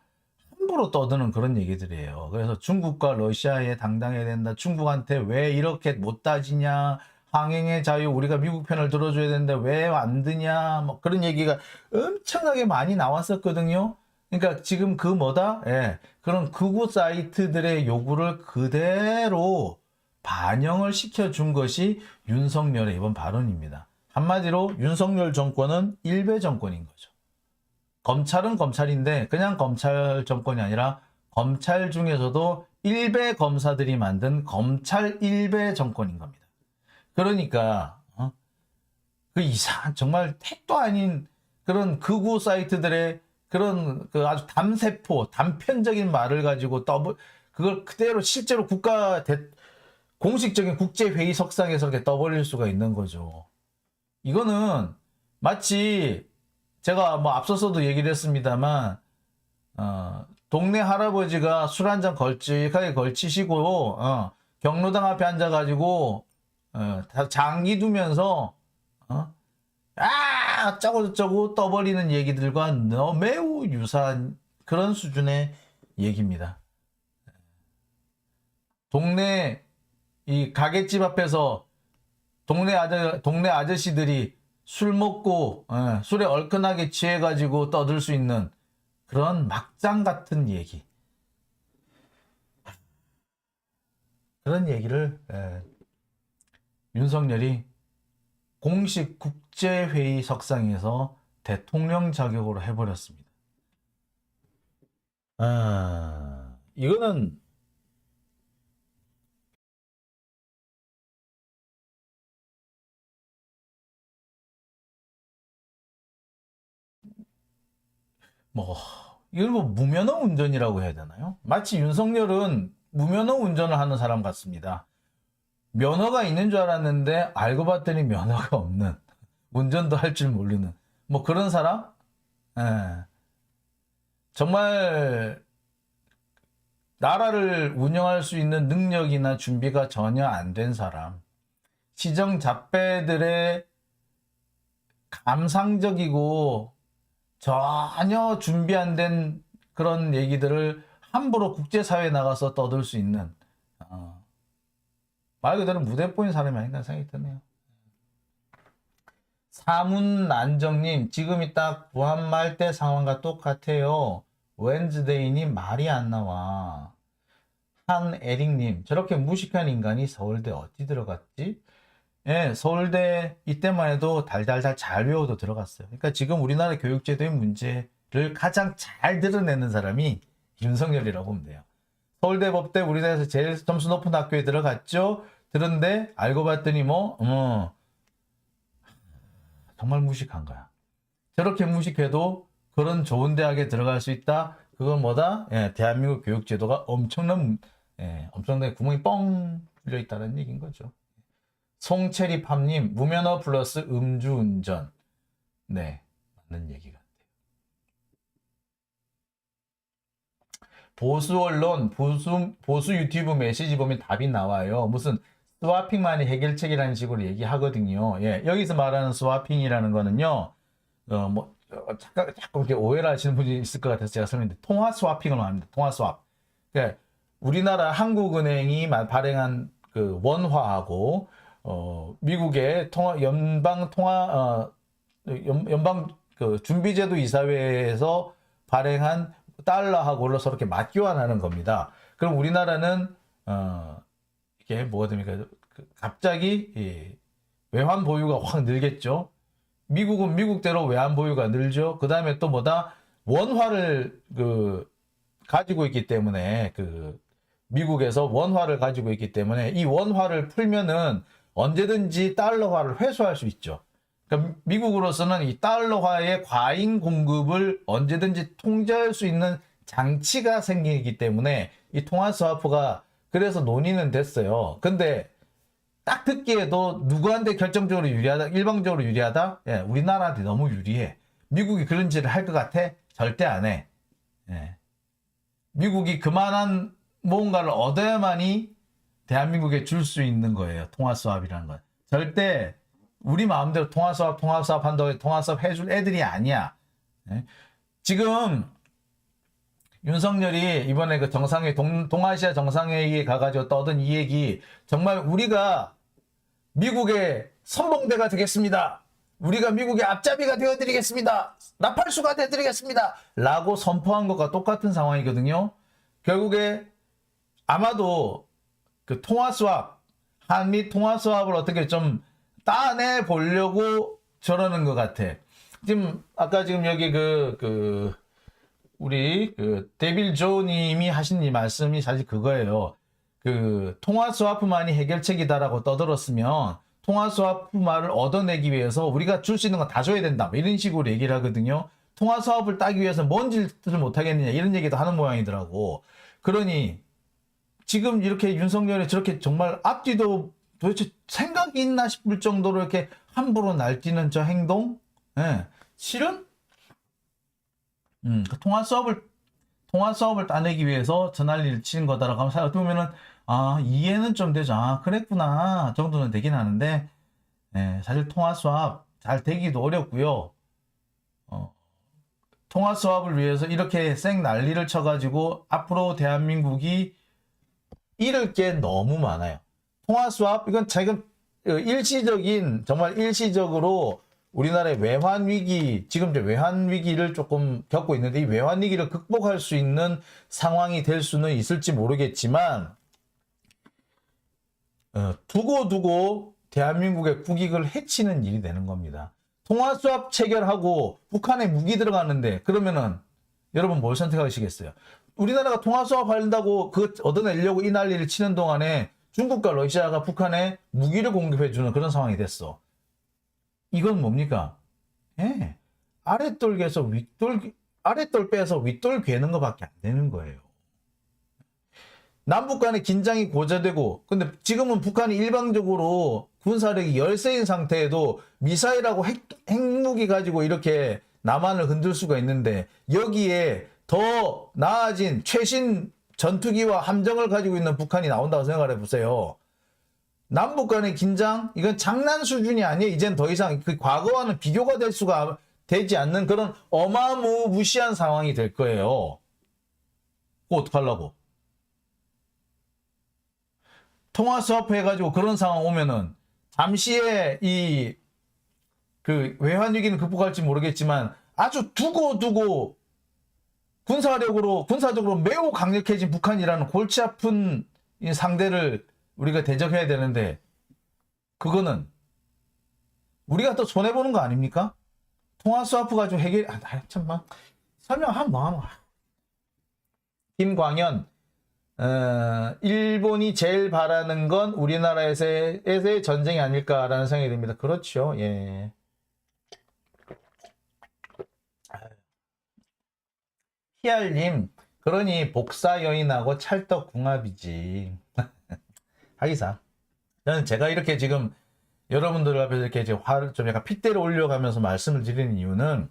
함부로 떠드는 그런 얘기들이에요. 그래서 중국과 러시아에 당당해야 된다. 중국한테 왜 이렇게 못 따지냐. 항행의 자유 우리가 미국 편을 들어줘야 되는데 왜 안 드냐. 뭐 그런 얘기가 엄청나게 많이 나왔었거든요. 그러니까 지금 그런 극우 사이트들의 요구를 그대로 반영을 시켜준 것이 윤석열의 이번 발언입니다. 한마디로 윤석열 정권은 일배 정권인 거죠. 검찰은 검찰인데 그냥 검찰 정권이 아니라 검찰 중에서도 일배 검사들이 만든 검찰 일배 정권인 겁니다. 그러니까 그 이상한 정말 택도 아닌 그런 극우 사이트들의 그런 그 아주 담세포, 단편적인 말을 가지고 그걸 그대로 실제로 공식적인 국제회의 석상에서 이렇게 떠버릴 수가 있는 거죠. 이거는 마치 제가 뭐 앞서서도 얘기를 했습니다만, 동네 할아버지가 술 한 잔 걸찍하게 걸치시고, 경로당 앞에 앉아가지고, 장기 두면서, 어쩌고 떠버리는 얘기들과 매우 유사한 그런 수준의 얘기입니다. 동네, 이 가게집 앞에서 동네 아저씨들이 술 먹고, 술에 얼큰하게 취해가지고 떠들 수 있는 그런 막장 같은 얘기. 그런 얘기를, 윤석열이 공식 국제회의 석상에서 대통령 자격으로 해버렸습니다. 이거는 이걸 뭐 무면허 운전이라고 해야 되나요? 마치 윤석열은 무면허 운전을 하는 사람 같습니다. 면허가 있는 줄 알았는데 알고 봤더니 면허가 없는, 운전도 할 줄 모르는 뭐 그런 사람? 정말 나라를 운영할 수 있는 능력이나 준비가 전혀 안 된 사람, 시정 잡배들의 감상적이고 전혀 준비 안 된 그런 얘기들을 함부로 국제사회에 나가서 떠들 수 있는, 말 그대로 무대뽀인 사람이 아닌가 생각이 드네요. 사문난정님, 지금이 딱 부한말 때 상황과 똑같아요. 웬즈데이님 말이 안 나와. 한에릭님, 저렇게 무식한 인간이 서울대 어디 들어갔지? 예, 서울대 이때만 해도 달달달 잘 외워도 들어갔어요. 그러니까 지금 우리나라 교육제도의 문제를 가장 잘 드러내는 사람이 윤석열이라고 보면 돼요. 서울대 법대 우리나라에서 제일 점수 높은 학교에 들어갔죠. 그런데 알고 봤더니 정말 무식한 거야. 저렇게 무식해도 그런 좋은 대학에 들어갈 수 있다. 그건 뭐다? 대한민국 교육제도가 엄청나게 구멍이 뻥 뚫려 있다는 얘기인 거죠. 송체리팜님, 무면허 플러스 음주운전. 네, 맞는 얘기 같아요. 보수 언론, 보수 유튜브 메시지 보면 답이 나와요. 무슨 스와핑만이 해결책이라는 식으로 얘기하거든요. 예, 여기서 말하는 스와핑이라는 거는요, 자꾸 이렇게 오해를 하시는 분이 있을 것 같아서 제가 설명드릴게요. 통화 스와핑을 말합니다. 통화 스왑. 그러니까 우리나라 한국은행이 발행한 그 원화하고 미국의 연방 그 준비제도 이사회에서 발행한 달러하고를 서로 이렇게 맞교환하는 겁니다. 그럼 우리나라는 이게 뭐가 됩니까? 갑자기 외환 보유가 확 늘겠죠. 미국은 미국대로 외환 보유가 늘죠. 그 다음에 또 원화를 가지고 있기 때문에 미국에서 원화를 가지고 있기 때문에 이 원화를 풀면은 언제든지 달러화를 회수할 수 있죠. 그러니까 미국으로서는 이 달러화의 과잉 공급을 언제든지 통제할 수 있는 장치가 생기기 때문에 이 통화 스와프가 그래서 논의는 됐어요. 근데 딱 듣기에도 누구한테 결정적으로 유리하다, 일방적으로 유리하다? 예, 우리나라한테 너무 유리해. 미국이 그런 짓을 할 것 같아? 절대 안 해. 예. 미국이 그만한 뭔가를 얻어야만이 대한민국에 줄 수 있는 거예요. 통화 스왑이라는 건. 절대 우리 마음대로 통화 스왑 한다고 통화 스왑 해줄 애들이 아니야. 예? 지금 윤석열이 이번에 그 정상회 동아시아 정상회의에 가가지고 떠든 이 얘기, 정말 우리가 미국의 선봉대가 되겠습니다. 우리가 미국의 앞잡이가 되어드리겠습니다. 나팔수가 되어드리겠습니다. 라고 선포한 것과 똑같은 상황이거든요. 결국에 아마도 그 통화 스왑, 한미 통화 스왑을 어떻게 좀 따내 보려고 저러는 것 같아. 지금 아까 여기 우리 데빌 조님이 하신 이 말씀이 사실 그거예요. 통화 스와프만이 해결책이다라고 떠들었으면 통화수합말을 얻어내기 위해서 우리가 줄 수 있는 건 다 줘야 된다. 이런 식으로 얘기를 하거든요. 통화수합을 따기 위해서 뭔 짓을 못하겠느냐 이런 얘기도 하는 모양이더라고. 그러니 지금 이렇게 윤석열이 저렇게 정말 앞뒤도 도대체 생각이 있나 싶을 정도로 이렇게 함부로 날뛰는 저 행동? 예. 실은 통화수합을 따내기 위해서 저 난리를 치는 거다라고 하면 어떻게 보면은 이해는 좀 되죠. 그랬구나 정도는 되긴 하는데 사실 통화수합 잘 되기도 어렵고요. 통화수합을 위해서 이렇게 쌩 난리를 쳐가지고 앞으로 대한민국이 잃을 게 너무 많아요. 통화수합 이건 지금 정말 일시적으로 우리나라의 외환위기, 지금 이제 외환위기를 조금 겪고 있는데 이 외환위기를 극복할 수 있는 상황이 될 수는 있을지 모르겠지만 두고두고 대한민국의 국익을 해치는 일이 되는 겁니다. 통화수합 체결하고 북한에 무기 들어가는데 그러면은 여러분 뭘 선택하시겠어요? 우리나라가 통화수합 한다고 그거 얻어내려고 이 난리를 치는 동안에 중국과 러시아가 북한에 무기를 공급해주는 그런 상황이 됐어. 이건 뭡니까? 아랫돌 빼서 윗돌 괴는 것밖에 안 되는 거예요. 남북 간의 긴장이 고조되고, 근데 지금은 북한이 일방적으로 군사력이 열세인 상태에도 미사일하고 핵무기 가지고 이렇게 남한을 흔들 수가 있는데, 여기에 더 나아진 최신 전투기와 함정을 가지고 있는 북한이 나온다고 생각을 해보세요. 남북 간의 긴장, 이건 장난 수준이 아니에요. 이젠 더 이상 그 과거와는 비교가 될 수가 되지 않는 그런 어마무시한 상황이 될 거예요. 그거 어떡하려고? 통화수합 해가지고 그런 상황 오면은 잠시에 그 외환위기는 극복할지 모르겠지만 아주 두고두고 군사적으로 매우 강력해진 북한이라는 골치 아픈 상대를 우리가 대적해야 되는데 그거는 우리가 또 손해보는 거 아닙니까? 통화수합 가지고 참만 설명 한번 하면 김광현 일본이 제일 바라는 건 우리나라에서의 전쟁이 아닐까라는 생각이 듭니다. 그렇죠. 예. 희알님, 그러니 복사 여인하고 찰떡궁합이지. 하기사. 저는 제가 이렇게 지금 여러분들 앞에서 이렇게 화를 좀 약간 핏대를 올려가면서 말씀을 드리는 이유는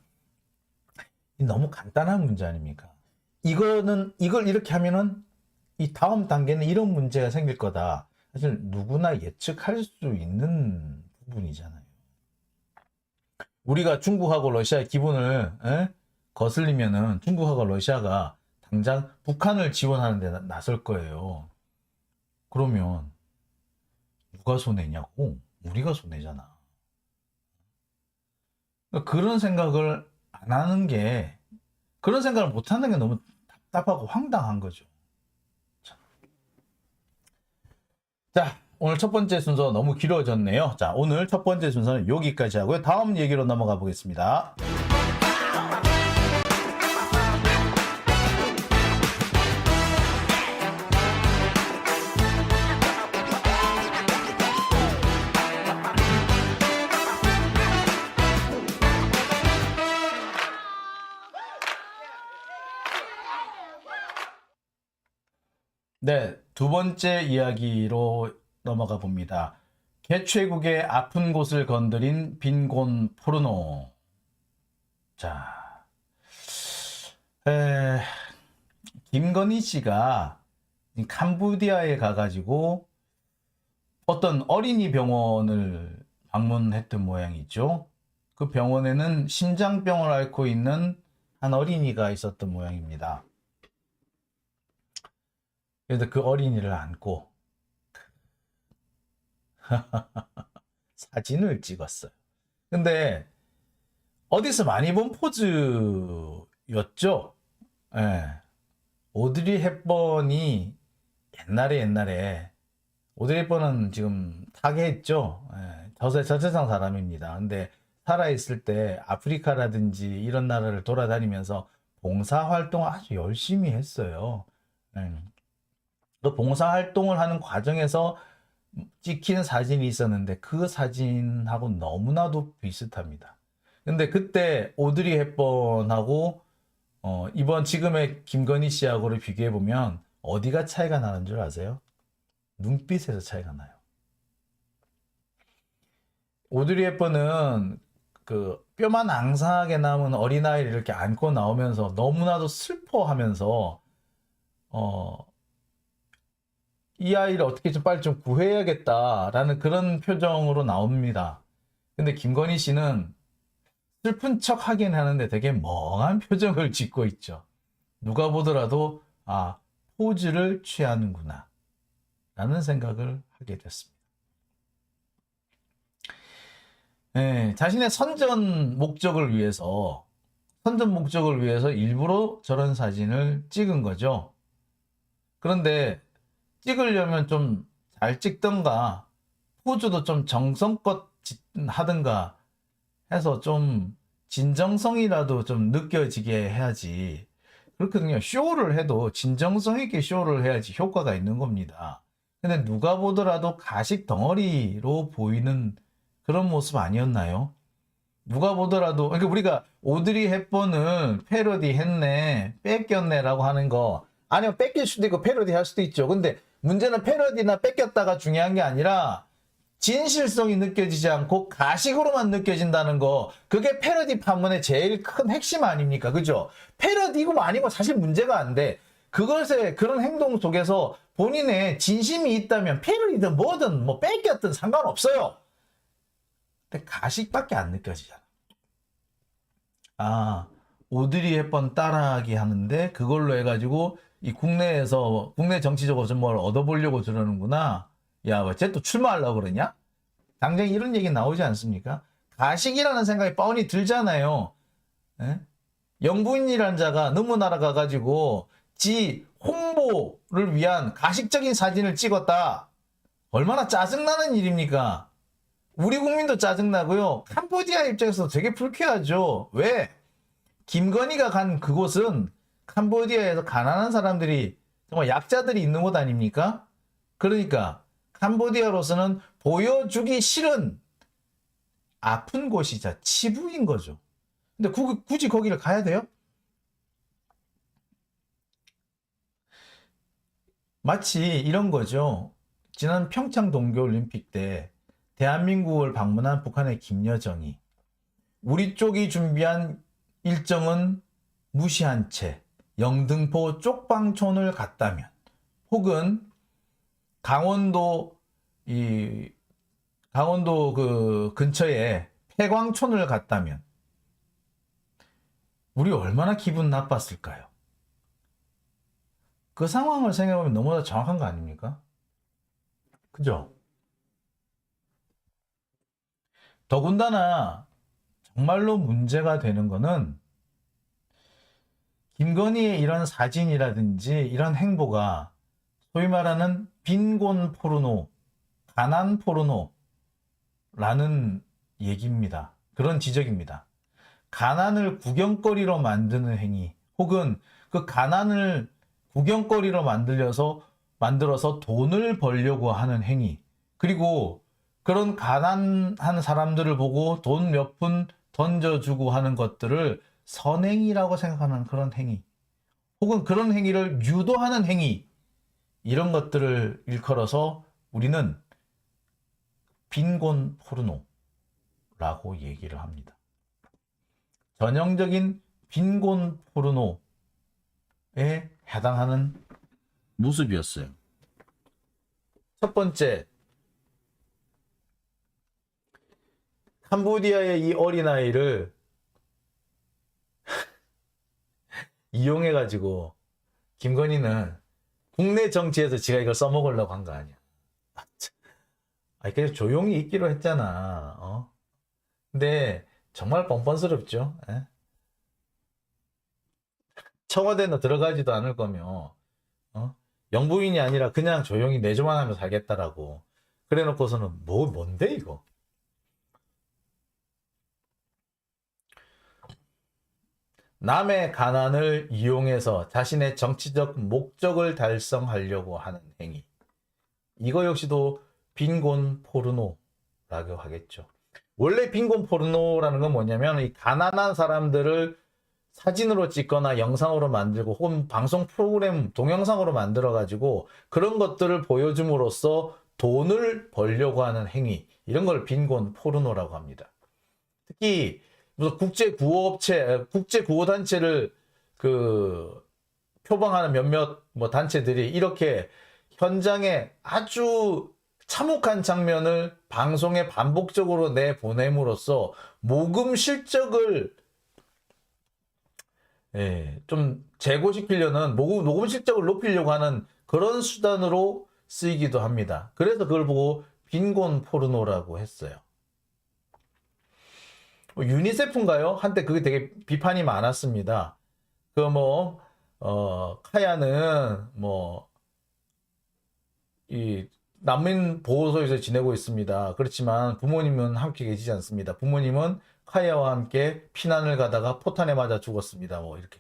너무 간단한 문제 아닙니까? 이걸 이렇게 하면은 이 다음 단계는 이런 문제가 생길 거다. 사실 누구나 예측할 수 있는 부분이잖아요. 우리가 중국하고 러시아의 기본을 거슬리면은 중국하고 러시아가 당장 북한을 지원하는 데 나설 거예요. 그러면 누가 손해냐고? 우리가 손해잖아. 그런 생각을 안 하는 게, 그런 생각을 못 하는 게 너무 답답하고 황당한 거죠. 자, 오늘 첫 번째 순서 너무 길어졌네요. 자, 오늘 첫 번째 순서는 여기까지 하고요. 다음 얘기로 넘어가 보겠습니다. 네, 두 번째 이야기로 넘어가 봅니다. 개최국의 아픈 곳을 건드린 빈곤 포르노. 자, 김건희 씨가 캄보디아에 가가지고 어떤 어린이 병원을 방문했던 모양이죠. 그 병원에는 심장병을 앓고 있는 한 어린이가 있었던 모양입니다. 그래서 그 어린이를 안고 사진을 찍었어요. 근데 어디서 많이 본 포즈였죠? 예. 오드리 헵번이 옛날에 오드리 헵번은 지금 타계했죠. 예. 저세상 사람입니다. 근데 살아있을 때 아프리카라든지 이런 나라를 돌아다니면서 봉사활동을 아주 열심히 했어요. 예. 그 봉사활동을 하는 과정에서 찍힌 사진이 있었는데 그 사진하고 너무나도 비슷합니다. 근데 그때 오드리 헵번하고 이번 지금의 김건희 씨하고를 비교해 보면 어디가 차이가 나는 줄 아세요? 눈빛에서 차이가 나요. 오드리 헵번은 그 뼈만 앙상하게 남은 어린아이를 이렇게 안고 나오면서 너무나도 슬퍼하면서 이 아이를 어떻게 좀 빨리 좀 구해야겠다라는 그런 표정으로 나옵니다. 근데 김건희 씨는 슬픈 척 하긴 하는데 되게 멍한 표정을 짓고 있죠. 누가 보더라도 아, 포즈를 취하는구나 라는 생각을 하게 됐습니다. 네, 자신의 선전 목적을 위해서 일부러 저런 사진을 찍은 거죠. 그런데 찍으려면 좀 잘 찍던가 포즈도 좀 정성껏 하든가 해서 좀 진정성이라도 좀 느껴지게 해야지. 그렇거든요. 쇼를 해도 진정성 있게 쇼를 해야지 효과가 있는 겁니다. 근데 누가 보더라도 가식 덩어리로 보이는 그런 모습 아니었나요? 누가 보더라도, 그러니까 우리가 오드리 헵번은 패러디 했네, 뺏겼네 라고 하는 거, 아니요, 뺏길 수도 있고 패러디 할 수도 있죠. 근데 문제는 패러디나 뺏겼다가 중요한 게 아니라 진실성이 느껴지지 않고 가식으로만 느껴진다는 거, 그게 패러디 판문의 제일 큰 핵심 아닙니까? 그죠? 패러디고 아니고 사실 문제가 안 돼. 그것의 그런 행동 속에서 본인의 진심이 있다면 패러디든 뭐든 뭐 뺏겼든 상관없어요. 근데 가식밖에 안 느껴지잖아. 아, 오드리 헵번 따라하기 하는데 그걸로 해가지고 이 국내 정치적으로 좀 뭘 얻어보려고 저러는구나. 야, 쟤 또 출마하려고 그러냐? 당장 이런 얘기 나오지 않습니까? 가식이라는 생각이 뻔히 들잖아요. 예? 영부인이라는 자가 너무 날아가가지고 지 홍보를 위한 가식적인 사진을 찍었다. 얼마나 짜증나는 일입니까? 우리 국민도 짜증나고요. 캄보디아 입장에서 되게 불쾌하죠. 왜? 김건희가 간 그곳은 캄보디아에서 가난한 사람들이 정말 약자들이 있는 곳 아닙니까? 그러니까 캄보디아로서는 보여주기 싫은 아픈 곳이자 치부인 거죠. 근데 굳이 거기를 가야 돼요? 마치 이런 거죠. 지난 평창 동계올림픽 때 대한민국을 방문한 북한의 김여정이 우리 쪽이 준비한 일정은 무시한 채 영등포 쪽방촌을 갔다면, 혹은 강원도 그 근처에 폐광촌을 갔다면 우리 얼마나 기분 나빴을까요? 그 상황을 생각해보면 너무나 정확한 거 아닙니까? 그죠? 더군다나 정말로 문제가 되는 거는 김건희의 이런 사진이라든지 이런 행보가 소위 말하는 빈곤 포르노, 가난 포르노라는 얘기입니다. 그런 지적입니다. 가난을 구경거리로 만드는 행위, 혹은 그 가난을 구경거리로 만들어서 돈을 벌려고 하는 행위, 그리고 그런 가난한 사람들을 보고 돈 몇 푼 던져주고 하는 것들을 선행이라고 생각하는 그런 행위, 혹은 그런 행위를 유도하는 행위, 이런 것들을 일컬어서 우리는 빈곤 포르노라고 얘기를 합니다. 전형적인 빈곤 포르노에 해당하는 모습이었어요. 첫 번째, 캄보디아의 이 어린아이를 이용해가지고 김건희는 국내 정치에서 지가 이걸 써먹으려고 한 거 아니야. 아니, 그냥 조용히 있기로 했잖아. 근데 정말 뻔뻔스럽죠. 에? 청와대는 들어가지도 않을 거며, 영부인이 아니라 그냥 조용히 내조만 하며 살겠다라고. 그래 놓고서는 뭔데 이거? 남의 가난을 이용해서 자신의 정치적 목적을 달성하려고 하는 행위. 이거 역시도 빈곤 포르노라고 하겠죠. 원래 빈곤 포르노라는 건 뭐냐면 이 가난한 사람들을 사진으로 찍거나 영상으로 만들고 혹은 방송 프로그램 동영상으로 만들어 가지고 그런 것들을 보여줌으로써 돈을 벌려고 하는 행위, 이런 걸 빈곤 포르노라고 합니다. 특히 무슨 국제 구호업체, 국제 구호 단체를 표방하는 몇몇 뭐 단체들이 이렇게 현장에 아주 참혹한 장면을 방송에 반복적으로 내보냄으로써 모금 실적을 좀 제고시키려는 모금 실적을 높이려고 하는 그런 수단으로 쓰이기도 합니다. 그래서 그걸 보고 빈곤 포르노라고 했어요. 유니세프인가요? 한때 그게 되게 비판이 많았습니다. 카야는 이 난민 보호소에서 지내고 있습니다. 그렇지만 부모님은 함께 계시지 않습니다. 부모님은 카야와 함께 피난을 가다가 포탄에 맞아 죽었습니다. 이렇게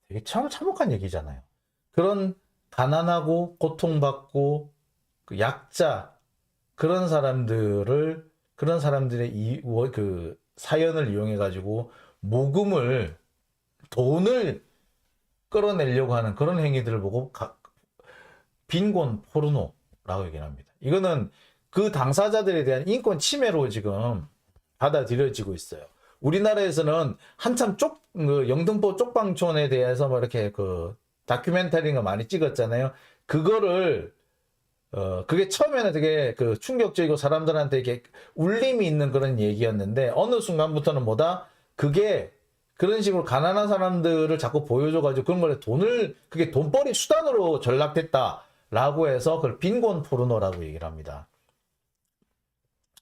되게 참혹한 얘기잖아요. 그런 가난하고 고통받고 그 약자 그런 사람들의 사연을 이용해 가지고 돈을 끌어내려고 하는 그런 행위들을 보고 빈곤 포르노라고 얘기를 합니다. 이거는 그 당사자들에 대한 인권 침해로 지금 받아들여지고 있어요. 우리나라에서는 한참 영등포 쪽방촌에 대해서 이렇게 다큐멘터리가 많이 찍었잖아요. 그게 처음에는 되게 충격적이고 사람들한테 이렇게 울림이 있는 그런 얘기였는데 어느 순간부터는 그게 그런 식으로 가난한 사람들을 자꾸 보여줘가지고 그런 거에 그게 돈벌이 수단으로 전락됐다라고 해서 그걸 빈곤 포르노라고 얘기를 합니다.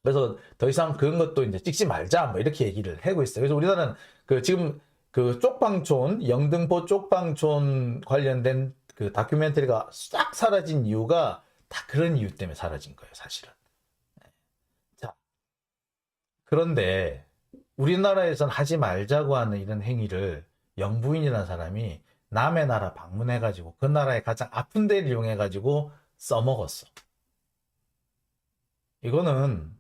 그래서 더 이상 그런 것도 이제 찍지 말자 이렇게 얘기를 하고 있어요. 그래서 우리나라는 지금 쪽방촌, 영등포 쪽방촌 관련된 다큐멘터리가 싹 사라진 이유가 다 그런 이유 때문에 사라진 거예요, 사실은. 자, 그런데 우리나라에선 하지 말자고 하는 이런 행위를 영부인이라는 사람이 남의 나라 방문해가지고 그 나라의 가장 아픈 데를 이용해가지고 써먹었어. 이거는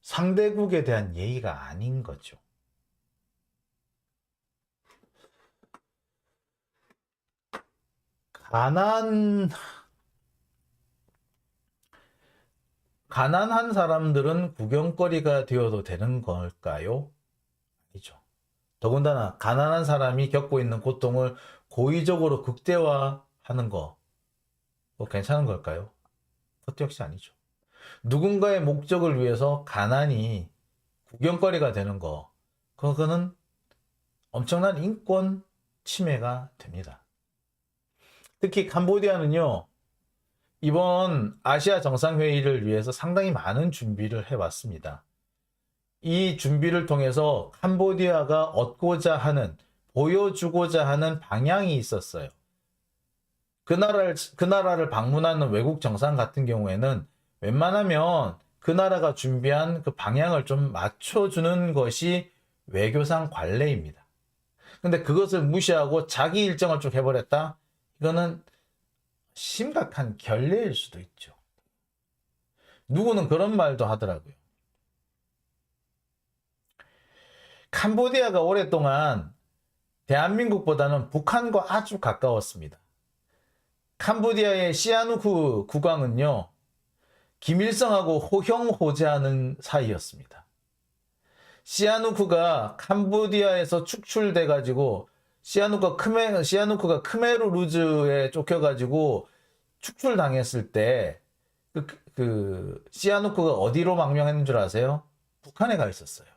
상대국에 대한 예의가 아닌 거죠. 가난한 사람들은 구경거리가 되어도 되는 걸까요? 아니죠. 더군다나 가난한 사람이 겪고 있는 고통을 고의적으로 극대화하는 거 괜찮은 걸까요? 그것도 역시 아니죠. 누군가의 목적을 위해서 가난이 구경거리가 되는 거, 그거는 엄청난 인권 침해가 됩니다. 특히 캄보디아는요, 이번 아시아 정상회의를 위해서 상당히 많은 준비를 해왔습니다. 이 준비를 통해서 캄보디아가 얻고자 하는, 보여주고자 하는 방향이 있었어요. 그 나라를 방문하는 외국 정상 같은 경우에는 웬만하면 그 나라가 준비한 그 방향을 좀 맞춰주는 것이 외교상 관례입니다. 근데 그것을 무시하고 자기 일정을 쭉 해버렸다? 이거는 심각한 결례일 수도 있죠. 누구는 그런 말도 하더라고요. 캄보디아가 오랫동안 대한민국보다는 북한과 아주 가까웠습니다. 캄보디아의 시아누크 국왕은요, 김일성하고 호형호재하는 사이였습니다. 시아누크가 캄보디아에서 축출돼가지고 시아누크가 크메르루즈에 쫓겨가지고 축출당했을 때 시아누크가 어디로 망명했는 줄 아세요? 북한에 가 있었어요.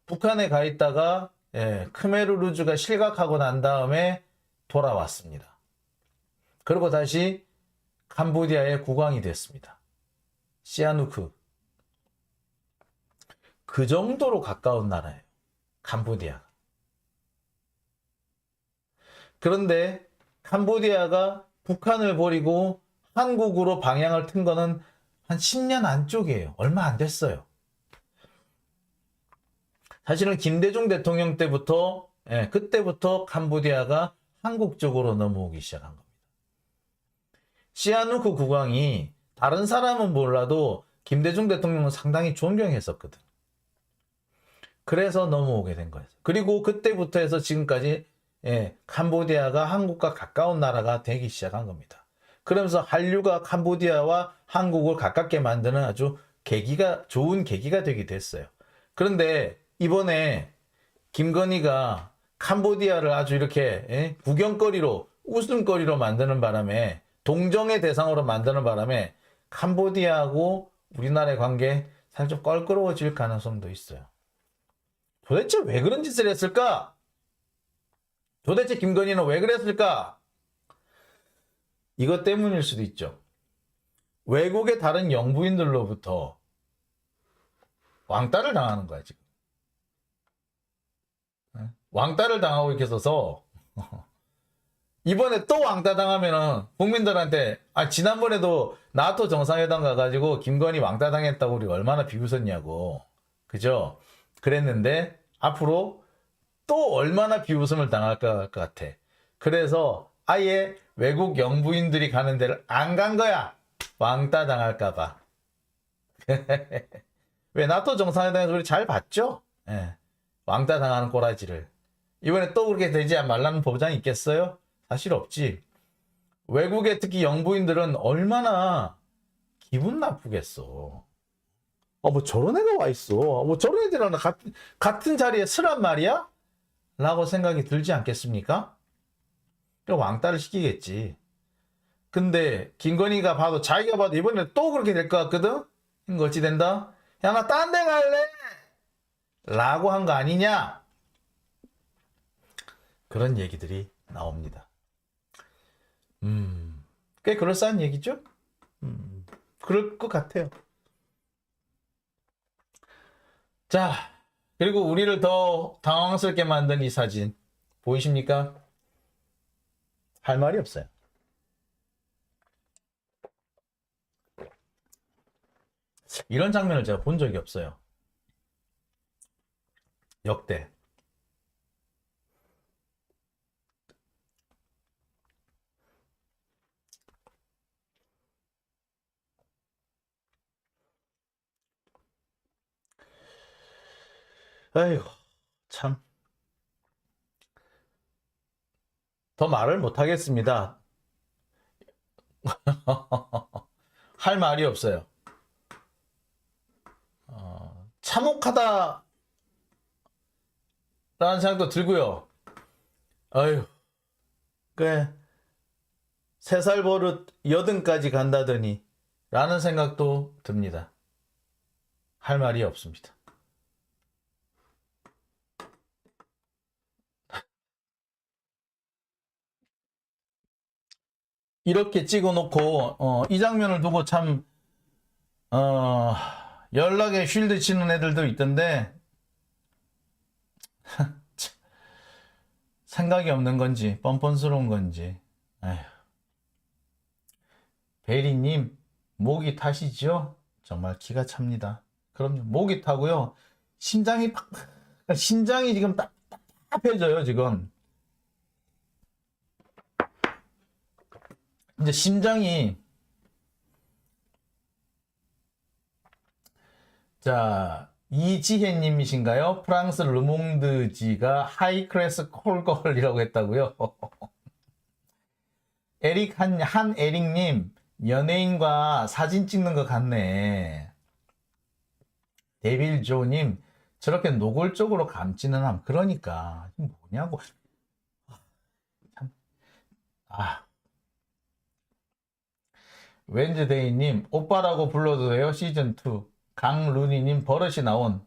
북한에 가 있다가 크메르루즈가 실각하고 난 다음에 돌아왔습니다. 그리고 다시 캄보디아의 국왕이 됐습니다. 시아누크. 그 정도로 가까운 나라예요. 캄보디아가. 그런데 캄보디아가 북한을 버리고 한국으로 방향을 튼 거는 한 10년 안쪽이에요. 얼마 안 됐어요. 사실은 김대중 대통령 때부터, 그때부터 캄보디아가 한국 쪽으로 넘어오기 시작한 겁니다. 시아누크 국왕이 다른 사람은 몰라도 김대중 대통령은 상당히 존경했었거든. 그래서 넘어오게 된 거예요. 그리고 그때부터 해서 지금까지 캄보디아가 한국과 가까운 나라가 되기 시작한 겁니다. 그러면서 한류가 캄보디아와 한국을 가깝게 만드는 아주 좋은 계기가 되기도 했어요. 그런데 이번에 김건희가 캄보디아를 아주 이렇게 구경거리로 웃음거리로 만드는 바람에 동정의 대상으로 만드는 바람에 캄보디아하고 우리나라의 관계 살짝 껄끄러워질 가능성도 있어요. 도대체 왜 그런 짓을 했을까? 도대체 김건희는 왜 그랬을까? 이것 때문일 수도 있죠. 외국의 다른 영부인들로부터 왕따를 당하는 거야, 지금. 왕따를 당하고 있어서 이번에 또 왕따 당하면은 국민들한테 지난번에도 나토 정상회담 가가지고 김건희 왕따 당했다고 우리 얼마나 비웃었냐고. 그죠? 그랬는데 앞으로 또 얼마나 비웃음을 당할 것 같아. 그래서 아예 외국 영부인들이 가는 데를 안 간 거야. 왕따 당할까봐. 왜 나토 정상회담에서 우리 잘 봤죠? 왕따 당하는 꼬라지를. 이번에 또 그렇게 되지 말라는 보장이 있겠어요? 사실 없지. 외국에 특히 영부인들은 얼마나 기분 나쁘겠어. 뭐 저런 애가 와 있어. 뭐 저런 애들이랑 같은 자리에 서란 말이야? 라고 생각이 들지 않겠습니까? 그럼 왕따를 시키겠지. 근데 김건희가 봐도 자기가 봐도 이번에 또 그렇게 될 것 같거든? 이거 어찌 된다? 야, 나 딴 데 갈래? 라고 한 거 아니냐? 그런 얘기들이 나옵니다. 꽤 그럴싸한 얘기죠? 그럴 것 같아요. 자, 그리고 우리를 더 당황스럽게 만든 이 사진 보이십니까? 할 말이 없어요. 이런 장면을 제가 본 적이 없어요. 역대. 아이고, 참. 더 말을 못 하겠습니다. 할 말이 없어요. 참혹하다 라는 생각도 들고요. 아유, 그래. 3살 버릇 80까지 간다더니 라는 생각도 듭니다. 할 말이 없습니다. 이렇게 찍어놓고 이 장면을 두고 참 연락에 쉴드 치는 애들도 있던데 생각이 없는 건지 뻔뻔스러운 건지. 에휴. 베리님 목이 타시죠? 정말 기가 찹니다. 그럼요, 목이 타고요, 심장이 지금 답답해져요. 지금 이제 심장이. 자, 이지혜님이신가요? 프랑스 르몽드지가 하이클래스 콜걸이라고 했다고요? 한에릭님, 연예인과 사진 찍는 것 같네. 데빌조님, 저렇게 노골적으로 감지는 함. 그러니까 뭐냐고. 참. 웬즈데이님, 오빠라고 불러도 돼요? 시즌2. 강루니님, 버릇이 나온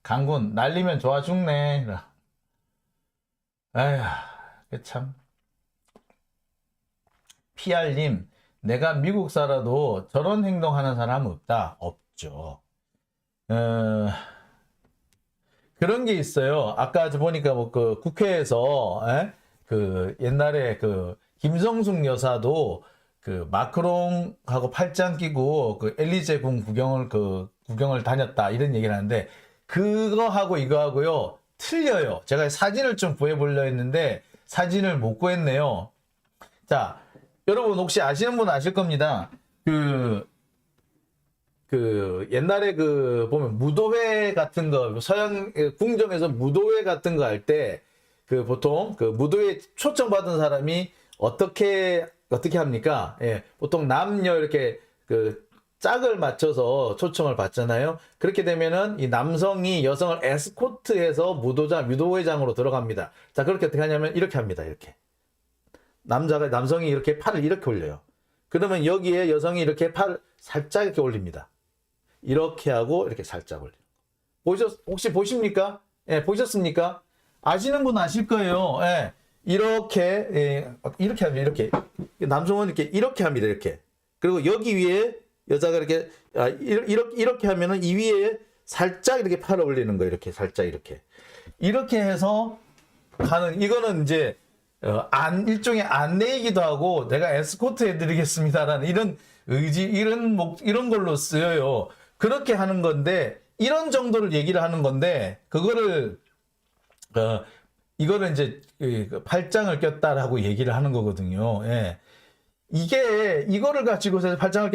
강군, 날리면 좋아 죽네. 에휴, 참. PR님, 내가 미국 살아도 저런 행동하는 사람 없다. 없죠. 그런 게 있어요. 아까 보니까 그 국회에서 그 옛날에 그 김성숙 여사도 그 마크롱하고 팔짱 끼고 그 엘리제 궁 구경을 다녔다, 이런 얘기를 하는데, 그거하고 이거하고요 틀려요. 제가 사진을 좀 구해보려 했는데 사진을 못 구했네요. 자, 여러분 혹시 아시는 분 아실 겁니다. 옛날에 보면 무도회 같은 거, 서양 궁정에서 무도회 같은 거 할 때, 보통 무도회 초청받은 사람이 어떻게 합니까? 예, 보통 남녀 이렇게 짝을 맞춰서 초청을 받잖아요. 그렇게 되면은 이 남성이 여성을 에스코트해서 무도회장으로 들어갑니다. 자, 그렇게 어떻게 하냐면 이렇게 합니다. 이렇게. 남성이 이렇게 팔을 이렇게 올려요. 그러면 여기에 여성이 이렇게 팔을 살짝 이렇게 올립니다. 이렇게 하고 이렇게 살짝 올려요. 혹시 보십니까? 예, 보셨습니까? 아시는 분 아실 거예요. 예, 이렇게 합니다. 이렇게. 남성은 이렇게 합니다. 이렇게. 그리고 여기 위에 여자가 이렇게 하면은 이 위에 살짝 이렇게 팔을 올리는 거예요. 이렇게 살짝 이렇게 해서 이거는 이제 일종의 안내이기도 하고 내가 에스코트 해드리겠습니다라는 이런 의지 이런 걸로 쓰여요. 그렇게 하는 건데 이런 정도를 얘기를 하는 건데 이거를 이제 팔짱을 꼈다라고 얘기를 하는 거거든요. 예. 이거를 가지고서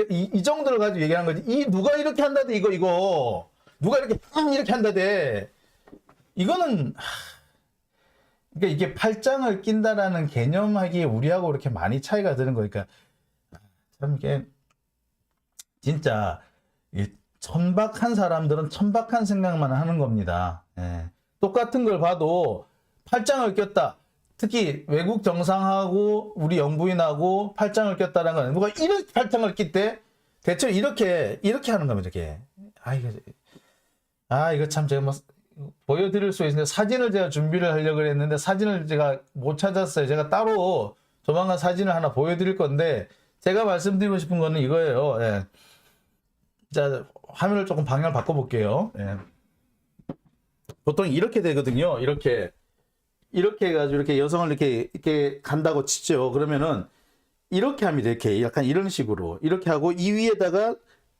이 정도를 가지고 얘기하는 거지. 누가 이렇게 한다대, 이거. 누가 이렇게 한다대. 이거는, 그러니까 이게 팔짱을 낀다라는 개념하기에 우리하고 그렇게 많이 차이가 드는 거니까. 참, 이게, 진짜, 천박한 사람들은 천박한 생각만 하는 겁니다. 예. 똑같은 걸 봐도 팔짱을 꼈다. 특히 외국 정상하고 우리 영부인하고 팔짱을 꼈다는 건 누가 이렇게 팔짱을 낄 때 대체로 이렇게 하는 겁니다. 이렇게. 이거 참 제가 보여드릴 수 있는데 사진을 제가 준비를 하려고 했는데 사진을 제가 못 찾았어요. 제가 따로 조만간 사진을 하나 보여드릴 건데 제가 말씀드리고 싶은 거는 이거예요. 예. 자, 화면을 조금 방향을 바꿔볼게요. 예. 보통 이렇게 되거든요. 이렇게 해가지고 이렇게 여성을 이렇게 간다고 치죠. 그러면은 이렇게 합니다. 이렇게 약간 이런 식으로 이렇게 하고 이 위에다가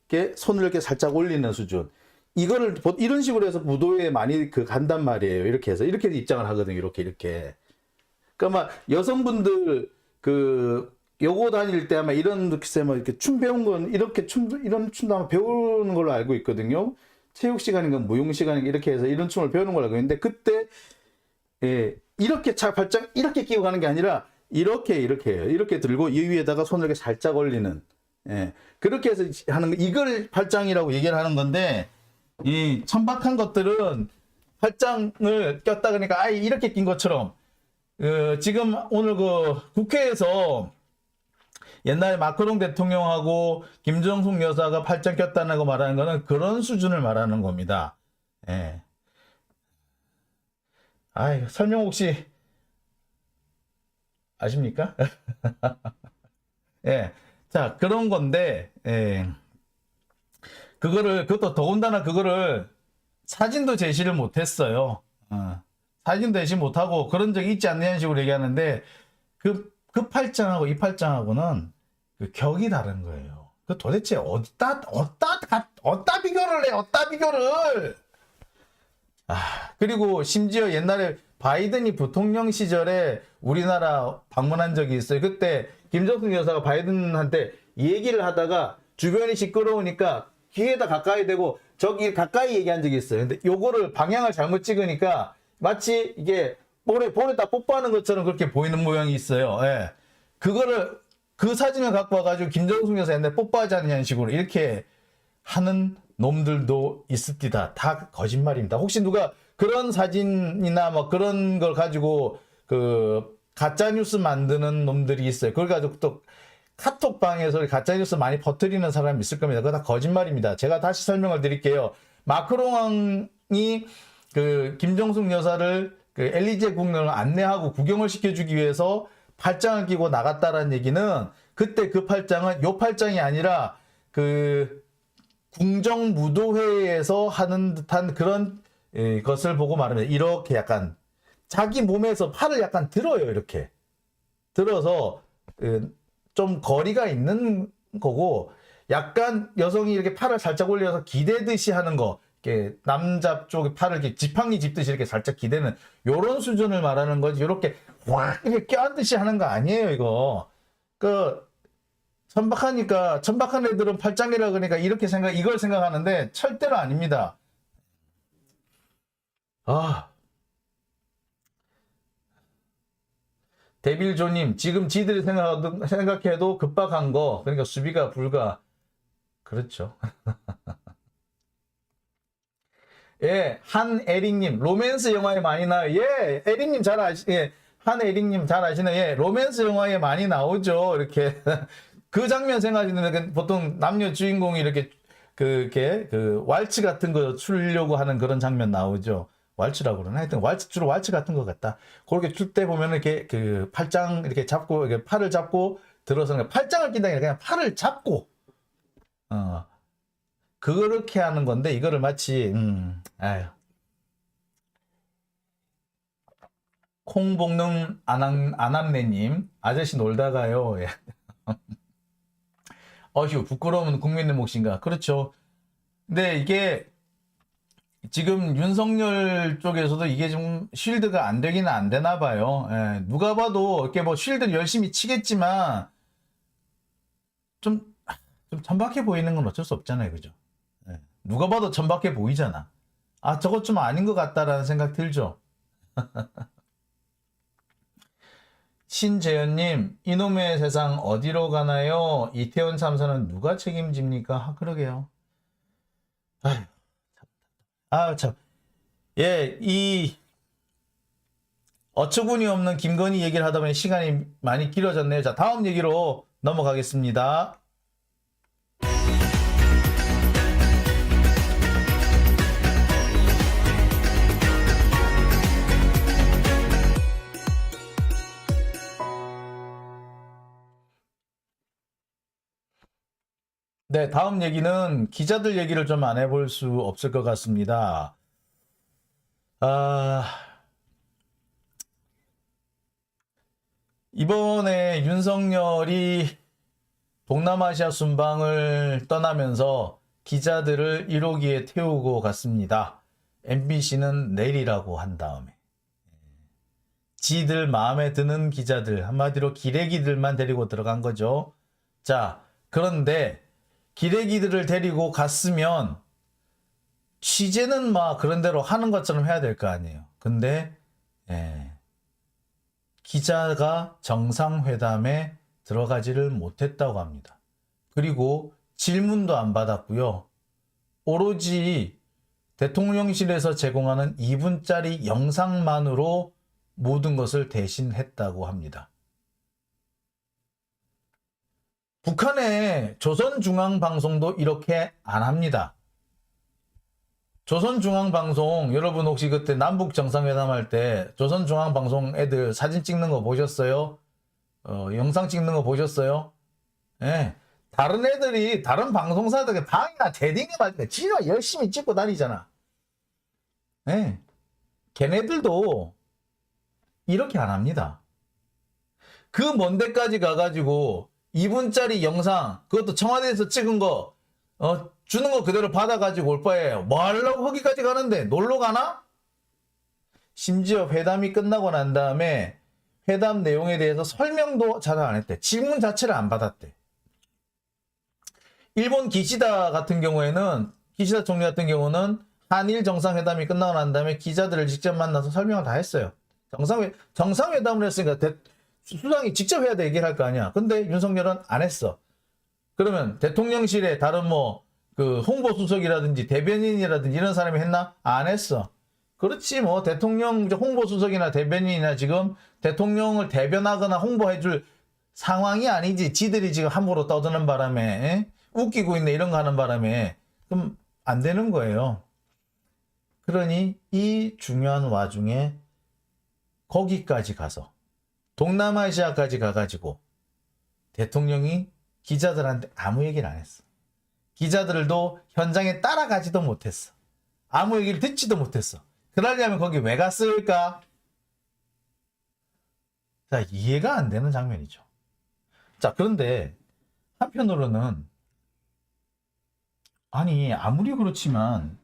이렇게 손을 이렇게 살짝 올리는 수준. 이거를 이런 식으로 해서 무도회에 많이 간단 말이에요. 이렇게 해서 이렇게 입장을 하거든요. 이렇게. 그러니까 막 여성분들 요고 다닐 때 아마 이런 글쎄 이렇게 춤 배운 건 이런 춤도 아마 배우는 걸로 알고 있거든요. 체육 시간인가 무용 시간인가 이렇게 해서 이런 춤을 배우는 걸로 알고 있는데 그때 예, 이렇게 팔짱 이렇게 끼고 가는 게 아니라 이렇게 해요. 이렇게 들고 이 위에다가 손을 이렇게 살짝 올리는. 예, 그렇게 해서 하는 거 이걸 팔짱이라고 얘기를 하는 건데 이 천박한 것들은 팔짱을 꼈다 그러니까 이렇게 낀 것처럼 지금 오늘 국회에서 옛날에 마크롱 대통령하고 김정숙 여사가 팔짱 꼈다는 거 말하는 거는 그런 수준을 말하는 겁니다. 예. 설명 혹시 아십니까? 예. 자, 그런 건데, 예. 그것도 더군다나 그거를 사진도 제시를 못했어요. 사진도 제시 못하고 그런 적이 있지 않냐는 식으로 얘기하는데, 그 팔짱하고 이 팔짱하고는 격이 다른 거예요. 도대체 어디다 비교를 해? 어디다 비교를? 그리고 심지어 옛날에 바이든이 부통령 시절에 우리나라 방문한 적이 있어요. 그때 김정숙 여사가 바이든한테 얘기를 하다가 주변이 시끄러우니까 귀에다 가까이 대고 저기 가까이 얘기한 적이 있어요. 근데 요거를 방향을 잘못 찍으니까 마치 이게 볼에다 뽀뽀하는 것처럼 그렇게 보이는 모양이 있어요. 예. 그 사진을 갖고 와가지고 김정숙 여사 옛날에 뽀뽀하지 않느냐는 식으로 이렇게 하는 놈들도 있습니다. 다 거짓말입니다. 혹시 누가 그런 사진이나 그런 걸 가지고 가짜 뉴스 만드는 놈들이 있어요. 그걸 가지고 또 카톡방에서 가짜 뉴스 많이 퍼뜨리는 사람이 있을 겁니다. 그거 다 거짓말입니다. 제가 다시 설명을 드릴게요. 마크롱이 김정숙 여사를 엘리제 궁전을 안내하고 구경을 시켜주기 위해서 팔짱을 끼고 나갔다라는 얘기는 그때 그 팔짱은 요 팔짱이 아니라 궁정 무도회에서 하는 듯한 그런 것을 보고 말하면 이렇게 약간 자기 몸에서 팔을 약간 들어요. 이렇게 들어서 좀 거리가 있는 거고 약간 여성이 이렇게 팔을 살짝 올려서 기대듯이 하는 거 이렇게 남자 쪽에 팔을 이렇게 지팡이 짚듯이 이렇게 살짝 기대는 요런 수준을 말하는 거지 이렇게 확 이렇게 껴안듯이 하는 거 아니에요. 이거 그 천박하니까 천박한 애들은 팔짱이라 그러니까 이렇게 이걸 생각하는데 절대로 아닙니다. 아, 데빌조님 지금 지들이 생각해도 급박한 거 그러니까 수비가 불가. 그렇죠. 예, 한에릭님 로맨스 영화에 많이 나와요. 예, 에릭님 예, 한에릭님 잘 아시는 예, 로맨스 영화에 많이 나오죠. 이렇게 그 장면 생각하시는 보통 남녀 주인공이 이렇게 그 왈츠 같은 거 추려고 하는 그런 장면 나오죠. 왈츠라고 그러나 하여튼 주로 왈츠 같은 것 같다. 그렇게 출 때 보면 이렇게 그 팔짱 이렇게 잡고 이렇게 팔을 잡고 들어서는 팔짱을 낀다 아니라 그냥 팔을 잡고 그렇게 하는 건데 이거를 마치 아유. 콩볶는 안암내님 아저씨 놀다가요. 예. 어휴 부끄러우면 국민의 몫인가. 그렇죠. 근데 이게 지금 윤석열 쪽에서도 이게 좀 쉴드가 안 되기는 안 되나 봐요. 예. 누가 봐도 이렇게 뭐 쉴드 열심히 치겠지만 좀 천박해 보이는 건 어쩔 수 없잖아요. 그죠? 예. 누가 봐도 천박해 보이잖아. 아, 저것 좀 아닌 것 같다라는 생각 들죠? 신재현님, 이놈의 세상 어디로 가나요? 이태원 참사는 누가 책임집니까? 아, 그러게요. 아휴, 아, 참. 예, 어처구니 없는 김건희 얘기를 하다 보니 시간이 많이 길어졌네요. 자, 다음 얘기로 넘어가겠습니다. 네, 다음 얘기는 기자들 얘기를 좀 안 해볼 수 없을 것 같습니다. 이번에 윤석열이 동남아시아 순방을 떠나면서 기자들을 1호기에 태우고 갔습니다. MBC는 내리라고 한 다음에 지들 마음에 드는 기자들, 한마디로 기레기들만 데리고 들어간 거죠. 자, 그런데 기레기들을 데리고 갔으면 취재는 막 그런 대로 하는 것처럼 해야 될 거 아니에요. 근데 기자가 정상회담에 들어가지를 못했다고 합니다. 그리고 질문도 안 받았고요. 오로지 대통령실에서 제공하는 2분짜리 영상만으로 모든 것을 대신했다고 합니다. 북한의 조선중앙방송도 이렇게 안 합니다. 조선중앙방송 여러분 혹시 그때 남북 정상회담 할 때 조선중앙방송 애들 사진 찍는 거 보셨어요? 영상 찍는 거 보셨어요? 예. 다른 애들이 다른 방송사들 방이나 대딩에 말니까 지가 열심히 찍고 다니잖아. 예. 걔네들도 이렇게 안 합니다. 그 먼 데까지 가가지고 2분짜리 영상 그것도 청와대에서 찍은 거 주는 거 그대로 받아가지고 올 바에요. 뭐 하려고 거기까지 가는데 놀러 가나? 심지어 회담이 끝나고 난 다음에 회담 내용에 대해서 설명도 잘 안 했대. 질문 자체를 안 받았대. 일본 기시다 총리 같은 경우는 한일 정상회담이 끝나고 난 다음에 기자들을 직접 만나서 설명을 다 했어요. 정상회담을 했으니까 수장이 직접 해야 돼 얘기를 할 거 아니야. 근데 윤석열은 안 했어. 그러면 대통령실에 다른 그 홍보수석이라든지 대변인이라든지 이런 사람이 했나? 안 했어. 그렇지 대통령 홍보수석이나 대변인이나 지금 대통령을 대변하거나 홍보해줄 상황이 아니지. 지들이 지금 함부로 떠드는 바람에 웃기고 있네 이런 거 하는 바람에 그럼 안 되는 거예요. 그러니 이 중요한 와중에 거기까지 가서 동남아시아까지 가가지고 대통령이 기자들한테 아무 얘기를 안 했어. 기자들도 현장에 따라가지도 못했어. 아무 얘기를 듣지도 못했어. 그러려면 거기 왜 갔을까? 자, 이해가 안 되는 장면이죠. 자, 그런데 한편으로는 아니 아무리 그렇지만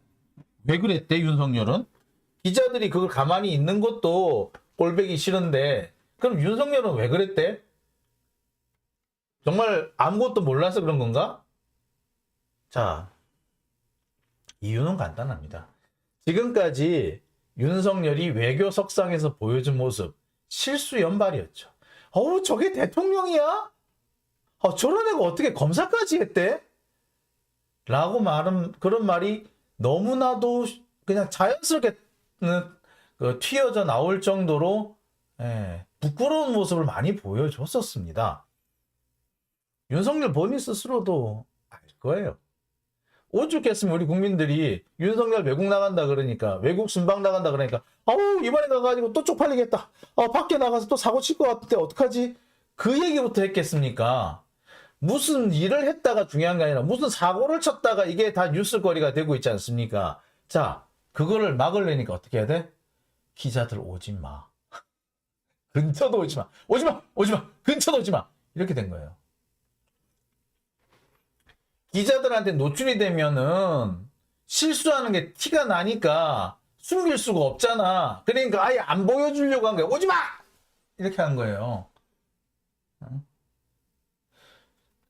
왜 그랬대 윤석열은? 기자들이 그걸 가만히 있는 것도 꼴보기 싫은데 그럼 윤석열은 왜 그랬대? 정말 아무것도 몰라서 그런 건가? 자, 이유는 간단합니다. 지금까지 윤석열이 외교 석상에서 보여준 모습, 실수 연발이었죠. 어우, 저게 대통령이야? 저런 애가 어떻게 검사까지 했대? 라고 말은, 그런 말이 너무나도 그냥 자연스럽게 튀어져 나올 정도로 부끄러운 모습을 많이 보여줬었습니다. 윤석열 본인 스스로도 알 거예요. 오죽했으면 우리 국민들이 윤석열 외국 나간다 그러니까, 외국 순방 나간다 그러니까, 아우, 이번에 가가지고 또 쪽팔리겠다. 밖에 나가서 또 사고 칠 것 같은데 어떡하지? 그 얘기부터 했겠습니까? 무슨 일을 했다가 중요한 게 아니라 무슨 사고를 쳤다가 이게 다 뉴스거리가 되고 있지 않습니까? 자, 그거를 막으려니까 어떻게 해야 돼? 기자들 오지 마. 근처도 오지 마. 오지 마! 오지 마! 근처도 오지 마! 이렇게 된 거예요. 기자들한테 노출이 되면은 실수하는 게 티가 나니까 숨길 수가 없잖아. 그러니까 아예 안 보여주려고 한 거예요. 오지 마! 이렇게 한 거예요.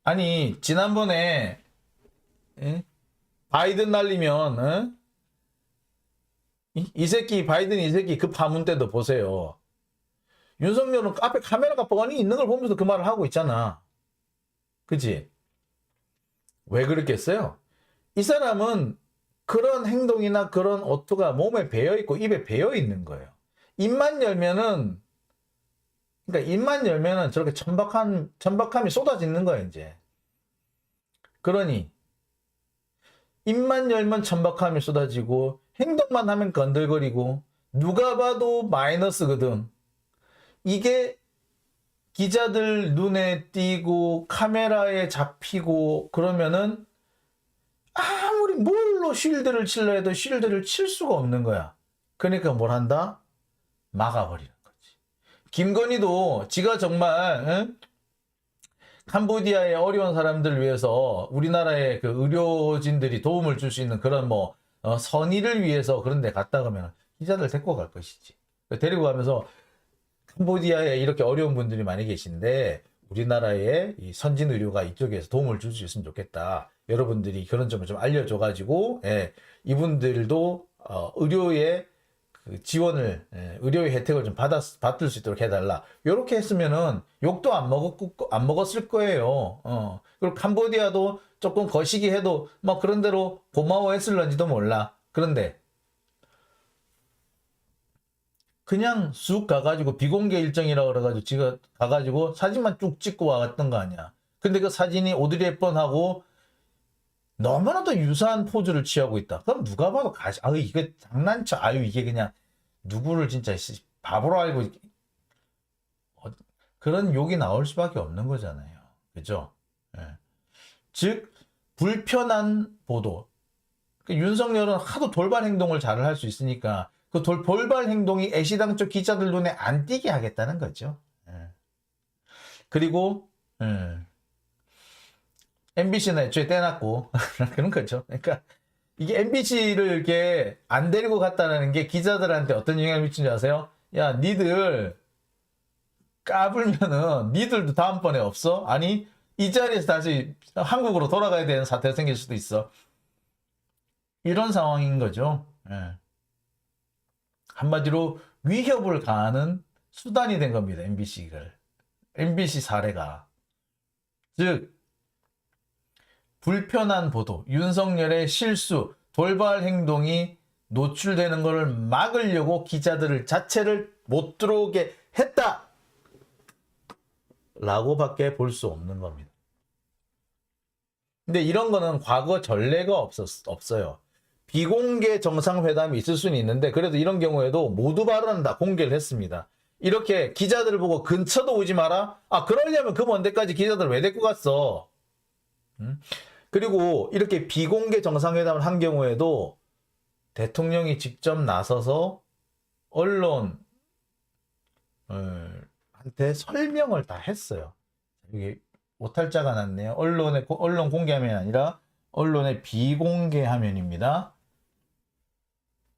아니, 지난번에 바이든 날리면 이 새끼, 바이든 이 새끼 그 파문 때도 보세요. 윤석열은 앞에 카메라가 뻔히 있는 걸 보면서 그 말을 하고 있잖아. 그치? 왜 그랬겠어요? 이 사람은 그런 행동이나 그런 어투가 몸에 배어있고 입에 배어있는 거예요. 입만 열면은, 그러니까 입만 열면은 저렇게 천박함이 쏟아지는 거예요, 이제. 그러니, 입만 열면 천박함이 쏟아지고, 행동만 하면 건들거리고, 누가 봐도 마이너스거든. 이게 기자들 눈에 띄고 카메라에 잡히고 그러면은 아무리 뭘로 쉴드를 칠려 해도 쉴드를 칠 수가 없는 거야. 그러니까 뭘 한다? 막아버리는 거지. 김건희도 지가 정말 캄보디아의 어려운 사람들을 위해서 우리나라의 그 의료진들이 도움을 줄 수 있는 그런 선의를 위해서 그런 데 갔다 가면 기자들 데리고 갈 것이지. 데리고 가면서 캄보디아에 이렇게 어려운 분들이 많이 계신데 우리나라의 이 선진 의료가 이쪽에서 도움을 줄 수 있으면 좋겠다. 여러분들이 그런 점을 좀 알려줘가지고 이분들도 의료의 그 지원을 의료의 혜택을 좀 받을 수 있도록 해달라. 이렇게 했으면은 욕도 안 먹었을 거예요. 그리고 캄보디아도 조금 거시기 해도 뭐 그런 대로 고마워했을런지도 몰라. 그런데 그냥 쑥 가가지고 비공개 일정이라고 그래가지고 지가 가가지고 사진만 쭉 찍고 와갔던 거 아니야. 근데 그 사진이 오드리 헵번하고 너무나도 유사한 포즈를 취하고 있다. 그럼 누가 봐도 아유 이게 장난쳐. 아유 이게 그냥 누구를 진짜 바보로 알고 그런 욕이 나올 수밖에 없는 거잖아요. 그죠? 즉 불편한 보도. 윤석열은 하도 돌발 행동을 잘 할 수 있으니까 그 돌발 행동이 애시당초 기자들 눈에 안 띄게 하겠다는 거죠. 그리고 MBC는 애초에 떼놨고 그런 거죠. 그러니까 이게 MBC를 이렇게 안 데리고 갔다는 게 기자들한테 어떤 영향을 미치는지 아세요? 야, 니들 까불면은 니들도 다음번에 없어? 아니, 이 자리에서 다시 한국으로 돌아가야 되는 사태가 생길 수도 있어. 이런 상황인 거죠. 한마디로 위협을 가하는 수단이 된 겁니다. MBC 사례가. 즉 불편한 보도, 윤석열의 실수, 돌발 행동이 노출되는 것을 막으려고 기자들을 자체를 못 들어오게 했다! 라고밖에 볼 수 없는 겁니다. 근데 이런 거는 과거 전례가 없어요. 비공개 정상회담이 있을 수는 있는데 그래도 이런 경우에도 모두 발언한다 공개를 했습니다. 이렇게 기자들을 보고 근처도 오지 마라. 그러려면 그 먼 데까지 기자들 왜 데리고 갔어? 그리고 이렇게 비공개 정상회담을 한 경우에도 대통령이 직접 나서서 언론한테 설명을 다 했어요. 이게 오탈자가 났네요. 언론 공개 화면이 아니라 언론의 비공개 화면입니다.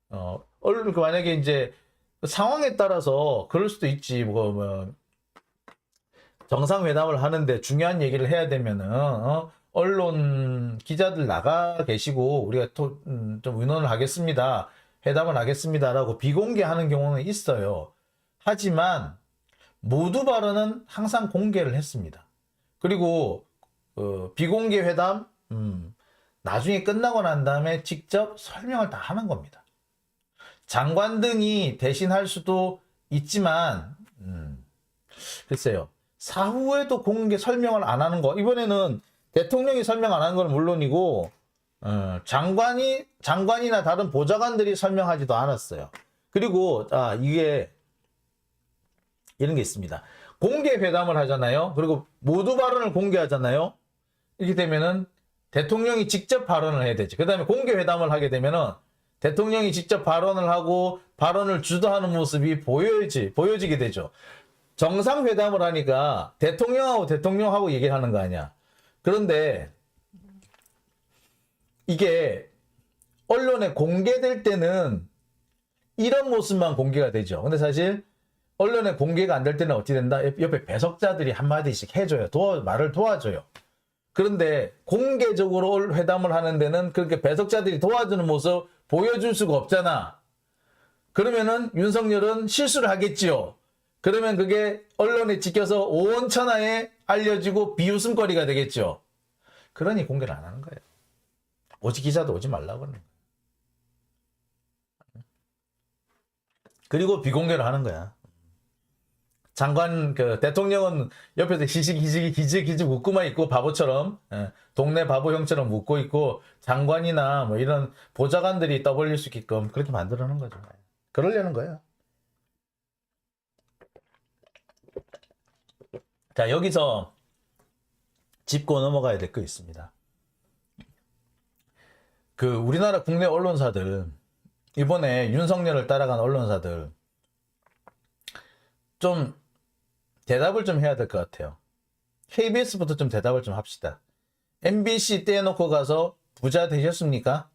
만약에 이제 상황에 따라서 그럴 수도 있지. 정상회담을 하는데 중요한 얘기를 해야 되면은 언론 기자들 나가 계시고 우리가 좀 의논을 하겠습니다. 회담을 하겠습니다라고 비공개하는 경우는 있어요. 하지만 모두 발언은 항상 공개를 했습니다. 그리고 비공개 회담 나중에 끝나고 난 다음에 직접 설명을 다 하는 겁니다. 장관 등이 대신할 수도 있지만 글쎄요. 사후에도 공개 설명을 안 하는 거, 이번에는 대통령이 설명 안 하는 건 물론이고 장관이나 다른 보좌관들이 설명하지도 않았어요. 그리고 이게 이런 게 있습니다. 공개 회담을 하잖아요. 그리고 모두 발언을 공개하잖아요. 이렇게 되면은 대통령이 직접 발언을 해야 되지. 그 다음에 공개 회담을 하게 되면은 대통령이 직접 발언을 하고 발언을 주도하는 모습이 보여지게 되죠. 정상회담을 하니까 대통령하고 얘기를 하는 거 아니야. 그런데 이게 언론에 공개될 때는 이런 모습만 공개가 되죠. 근데 사실 언론에 공개가 안 될 때는 어떻게 된다? 옆에 배석자들이 한마디씩 해줘요. 말을 도와줘요. 그런데 공개적으로 회담을 하는 데는 그렇게 배석자들이 도와주는 모습 보여줄 수가 없잖아. 그러면은 윤석열은 실수를 하겠지요. 그러면 그게 언론에 찍혀서 오온천하에 알려지고 비웃음거리가 되겠죠. 그러니 공개를 안 하는 거예요. 오지 기자도 오지 말라고 하는 거예요. 그리고 비공개를 하는 거야. 장관, 대통령은 옆에서 기직 웃고만 있고 바보처럼, 동네 바보 형처럼 웃고 있고, 장관이나 뭐 이런 보좌관들이 떠벌릴 수 있게끔 그렇게 만들어 놓은 거죠. 그러려는 거예요. 자, 여기서 짚고 넘어가야 될 거 있습니다. 우리나라 국내 언론사들, 이번에 윤석열을 따라간 언론사들, 좀 대답을 좀 해야 될 것 같아요. KBS부터 좀 대답을 좀 합시다. MBC 떼놓고 가서 부자 되셨습니까?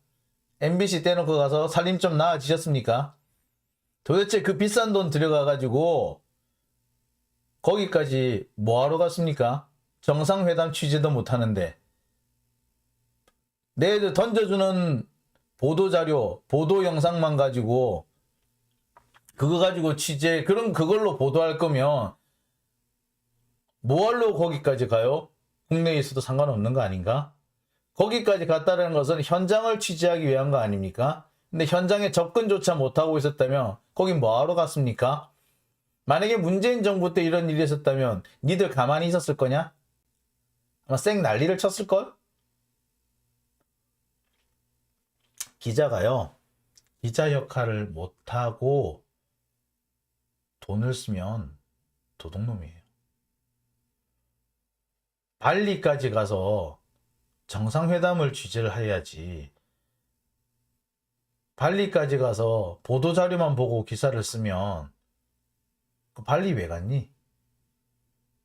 MBC 떼놓고 가서 살림 좀 나아지셨습니까? 도대체 그 비싼 돈 들여가가지고 거기까지 뭐하러 갔습니까? 정상회담 취재도 못하는데 내일 던져주는 보도자료, 보도 영상만 가지고 그거 가지고 그걸로 보도할 거면 뭐하러 거기까지 가요? 국내에 있어도 상관없는 거 아닌가? 거기까지 갔다는 것은 현장을 취재하기 위한 거 아닙니까? 근데 현장에 접근조차 못하고 있었다면 거긴 뭐하러 갔습니까? 만약에 문재인 정부 때 이런 일이 있었다면 니들 가만히 있었을 거냐? 아마 쌩 난리를 쳤을걸? 기자가요, 기자 역할을 못하고 돈을 쓰면 도둑놈이에요. 발리까지 가서 정상회담을 취재를 해야지. 발리까지 가서 보도자료만 보고 기사를 쓰면 발리 왜 갔니?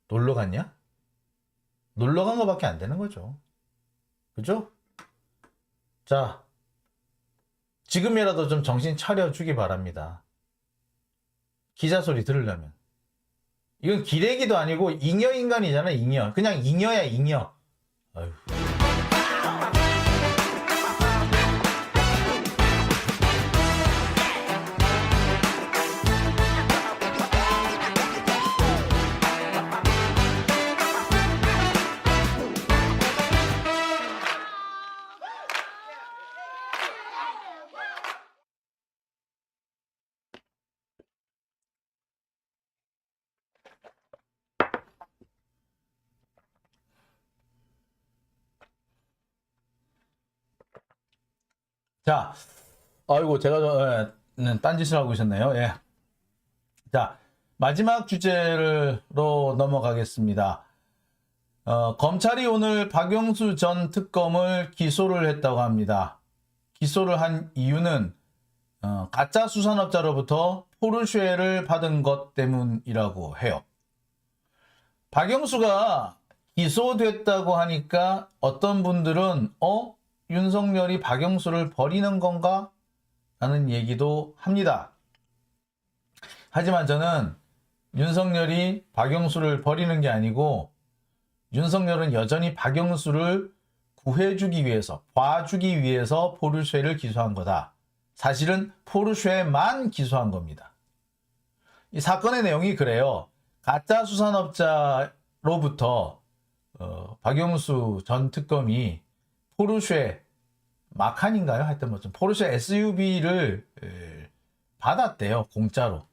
놀러 갔냐? 놀러 간 거밖에 안 되는 거죠. 그죠? 자, 지금이라도 좀 정신 차려주기 바랍니다. 기자 소리 들으려면. 이건 기레기도 아니고 잉여인간이잖아, 잉여. 그냥 잉여야, 잉여. 아유. 자, 아이고, 제가 딴짓을 하고 있었네요. 예. 자, 마지막 주제로 넘어가겠습니다. 검찰이 오늘 박영수 전 특검을 기소를 했다고 합니다. 기소를 한 이유는 가짜 수산업자로부터 포르쉐를 받은 것 때문이라고 해요. 박영수가 기소됐다고 하니까 어떤 분들은 윤석열이 박영수를 버리는 건가? 라는 얘기도 합니다. 하지만 저는 윤석열이 박영수를 버리는 게 아니고 윤석열은 여전히 박영수를 구해주기 위해서, 봐주기 위해서 포르쉐를 기소한 거다. 사실은 포르쉐만 기소한 겁니다. 이 사건의 내용이 그래요. 가짜 수산업자로부터 박영수 전 특검이 포르쉐 마칸인가요? 하여튼 뭐 좀 포르쉐 SUV를 받았대요. 공짜로.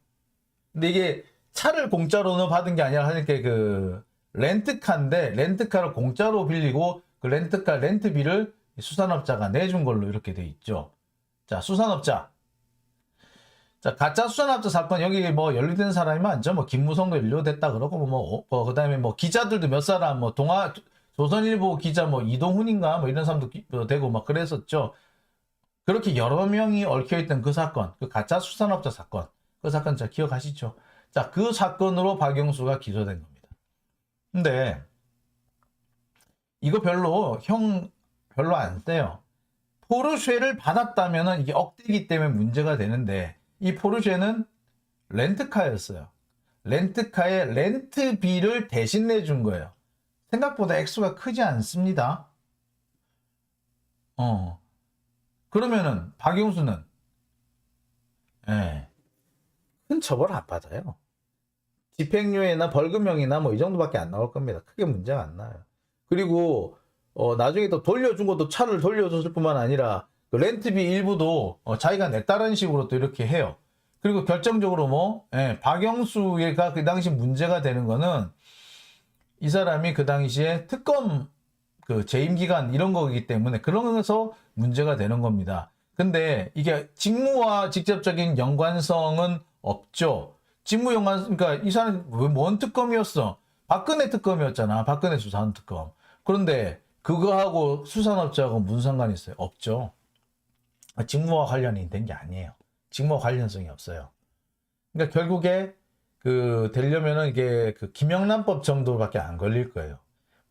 근데 이게 차를 공짜로는 받은 게 아니라 하니까 그 렌트카인데 렌트카를 공짜로 빌리고 그 렌트카 렌트비를 수산업자가 내준 걸로 이렇게 돼 있죠. 자, 수산업자. 자, 가짜 수산업자 사건 여기 뭐 연루된 사람이 많죠. 뭐 김무성도 연루됐다 그러고 그다음에 뭐 기자들도 몇 사람 뭐 조선일보 기자 뭐 이동훈인가 뭐 이런 사람도 되고 막 그랬었죠. 그렇게 여러 명이 얽혀있던 그 사건, 그 가짜 수산업자 사건, 그 사건 잘 기억하시죠? 자, 그 사건으로 박영수가 기소된 겁니다. 근데 이거 별로 안 세요. 포르쉐를 받았다면은 이게 억대기 때문에 문제가 되는데 이 포르쉐는 렌트카였어요. 렌트카에 렌트비를 대신 내준 거예요. 생각보다 액수가 크지 않습니다. 그러면은 박영수는 큰 처벌 안 받아요. 집행유예나 벌금형이나 뭐 이 정도밖에 안 나올 겁니다. 크게 문제가 안 나요. 그리고 나중에 또 돌려준 것도 차를 돌려줬을 뿐만 아니라 그 렌트비 일부도 자기가 냈다는 식으로 또 이렇게 해요. 그리고 결정적으로 박영수가 그 당시 문제가 되는 거는 이 사람이 그 당시에 특검 그 재임 기간 이런 거기 때문에 그러면서 문제가 되는 겁니다. 근데 이게 직무와 직접적인 연관성은 없죠. 직무 연관, 그러니까 이 사람 뭔 특검이었어? 박근혜 특검이었잖아. 박근혜 수사한 특검. 그런데 그거하고 수산업자하고 무슨 상관이 있어요? 없죠. 직무와 관련이 된 게 아니에요. 직무와 관련성이 없어요. 그러니까 결국에 되려면은 이게 그 김영란법 정도밖에 안 걸릴 거예요.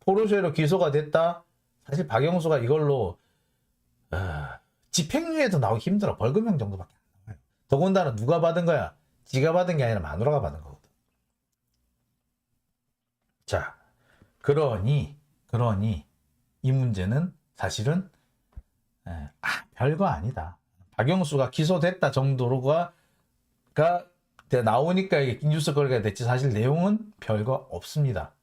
포르쉐로 기소가 됐다? 사실 박영수가 이걸로 집행유예도 나오기 힘들어. 벌금형 정도밖에 안 나와요. 더군다나 누가 받은 거야? 지가 받은 게 아니라 마누라가 받은 거거든. 자, 그러니 이 문제는 사실은 별거 아니다. 박영수가 기소됐다 정도로가 나오니까 이게 뉴스 거리가 됐지 사실 내용은 별거 없습니다.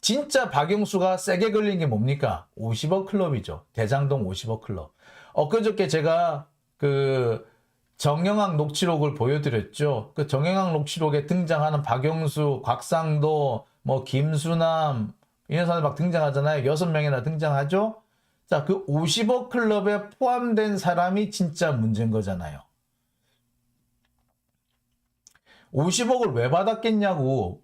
진짜 박영수가 세게 걸린 게 뭡니까? 50억 클럽이죠. 대장동 50억 클럽. 엊그저께 제가 그 정영학 녹취록을 보여드렸죠. 그 정영학 녹취록에 등장하는 박영수, 곽상도, 뭐 김수남 이런 사람들 막 등장하잖아요. 6명이나 등장하죠. 자, 그 50억 클럽에 포함된 사람이 진짜 문제인 거잖아요. 50억을 왜 받았겠냐고.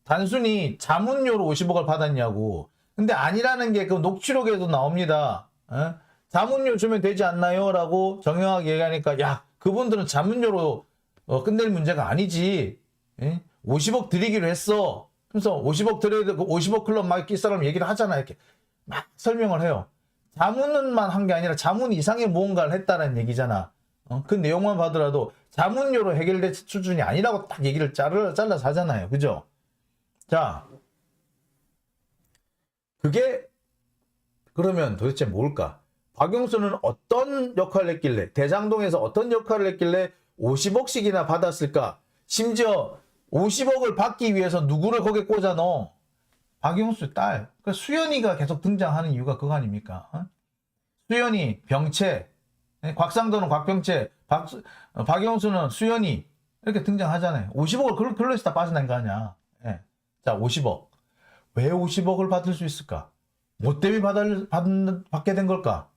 단순히 자문료로 50억을 받았냐고. 근데 아니라는 게 그 녹취록에도 나옵니다. 자문료 주면 되지 않나요? 라고 정영하게 얘기하니까 야, 그분들은 자문료로 끝낼 문제가 아니지. 50억 드리기로 했어. 그래서 50억 드려야 되고 50억 클럽 막 끼사람 얘기를 하잖아. 이렇게 막 설명을 해요. 자문만 한 게 아니라 자문 이상의 무언가를 했다는 얘기잖아. 그 내용만 봐더라도 자문료로 해결될 수준이 아니라고 딱 얘기를 잘라서 하잖아요. 그죠? 자, 그게 그러면 도대체 뭘까? 박영수는 어떤 역할을 했길래, 대장동에서 어떤 역할을 했길래 50억씩이나 받았을까? 심지어 50억을 받기 위해서 누구를 거기에 꽂아 넣어? 박영수 딸. 그러니까 수연이가 계속 등장하는 이유가 그거 아닙니까? 수연이, 병채, 곽상도는 곽병채, 박영수는 수연이 이렇게 등장하잖아요. 50억을 글로에서 다 빠져난 거 아니야. 자, 50억. 왜 50억을 받을 수 있을까? 뭐 때문에 받게 된 걸까?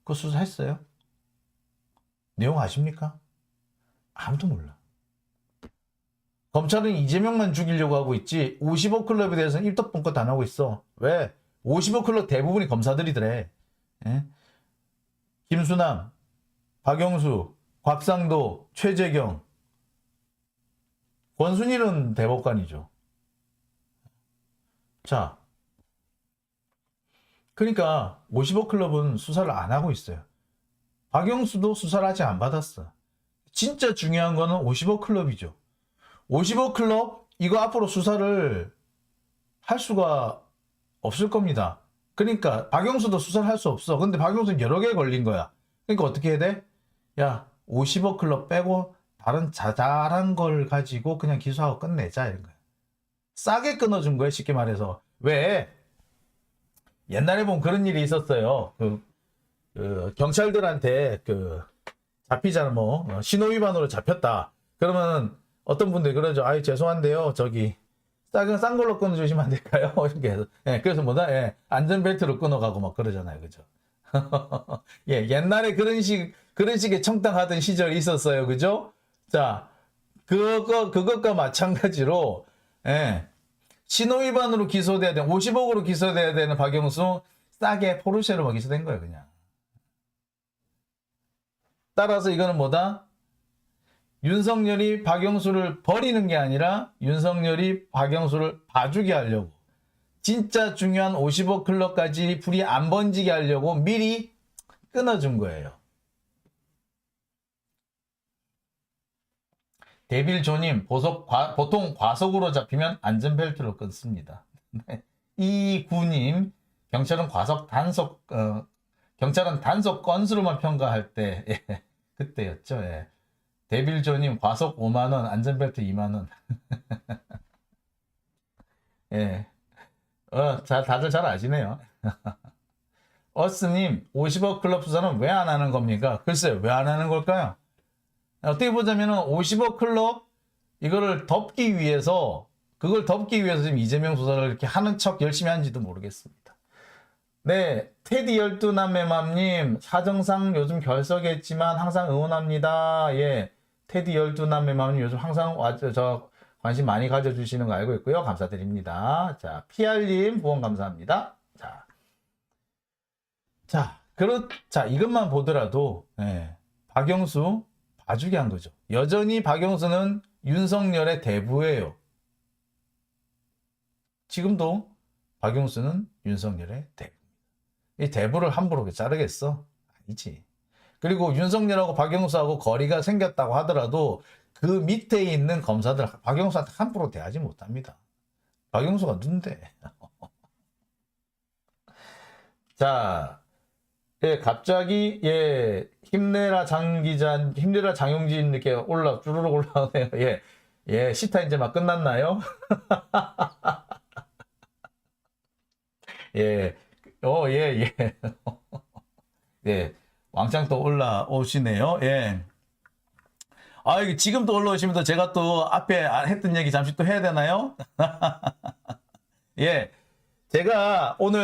그거 수사했어요? 내용 아십니까? 아무도 몰라. 검찰은 이재명만 죽이려고 하고 있지 50억 클럽에 대해서는 입덕 뻥끗 안 하고 있어. 왜? 50억 클럽 대부분이 검사들이더래. 김수남, 박영수, 곽상도, 최재경, 권순일은 대법관이죠. 자, 그러니까 50억 클럽은 수사를 안 하고 있어요. 박영수도 수사를 아직 안 받았어. 진짜 중요한 거는 50억 클럽이죠. 50억 클럽 이거 앞으로 수사를 할 수가 없을 겁니다. 그러니까 박영수도 수사를 할 수 없어. 근데 박영수는 여러 개 걸린 거야. 그러니까 어떻게 해야 돼? 야, 50억 클럽 빼고 다른 자잘한 걸 가지고 그냥 기소하고 끝내자 이런 거야. 싸게 끊어준 거예요. 쉽게 말해서. 왜? 옛날에 보면 그런 일이 있었어요. 경찰들한테 잡히잖아 뭐 신호위반으로 잡혔다. 그러면 어떤 분들이 그러죠. 아이 죄송한데요. 저기 싼 걸로 끊어주시면 안 될까요? 이렇게 해서. 예, 그래서 뭐다? 예, 안전벨트로 끊어가고 막 그러잖아요. 그죠? 예, 옛날에 그런 식의 청탁하던 시절이 있었어요. 그죠? 자, 그것과 마찬가지로, 예, 신호위반으로 기소돼야 되는, 50억으로 기소돼야 되는 박영수, 싸게 포르쉐로 기소된 거예요, 그냥. 따라서 이거는 뭐다? 윤석열이 박영수를 버리는 게 아니라 윤석열이 박영수를 봐주게 하려고 진짜 중요한 50억 클럽까지 불이 안 번지게 하려고 미리 끊어준 거예요. 데빌조님 보통 과속으로 잡히면 안전벨트로 끊습니다. 이구님 경찰은 경찰은 단속 건수로만 평가할 때 예, 그때였죠. 예. 데빌조님 과속 5만원 안전벨트 2만원 예. 다들 잘 아시네요. 어스님 50억 클럽 수사는 왜 안 하는 겁니까? 글쎄요, 왜 안 하는 걸까요? 어떻게 보자면 50억 클럽 이거를 그걸 덮기 위해서 지금 이재명 수사를 이렇게 하는 척 열심히 하는지도 모르겠습니다. 네, 테디 12남매맘님 사정상 요즘 결석했지만 항상 응원합니다. 예, 테디 12남매맘님 요즘 항상 관심 많이 가져주시는 거 알고 있고요. 감사드립니다. 자, PR님 후원 감사합니다. 자, 이것만 보더라도, 예, 박영수 봐주게 한 거죠. 여전히 박영수는 윤석열의 대부예요. 지금도 박영수는 윤석열의 대부. 이 대부를 함부로 자르겠어? 아니지. 그리고 윤석열하고 박영수하고 거리가 생겼다고 하더라도 그 밑에 있는 검사들 박영수한테 함부로 대하지 못합니다. 박영수가 누군데? 자, 예, 갑자기 예, 힘내라 장용진 이렇게 쭈르륵 올라오네요. 예, 예, 시타 이제 막 끝났나요? 예, 예, 예, 예, 왕창 또 올라오시네요. 예. 아, 이게 지금 또 올라오시면 또 제가 또 앞에 했던 얘기 잠시 또 해야 되나요? 예. 제가 오늘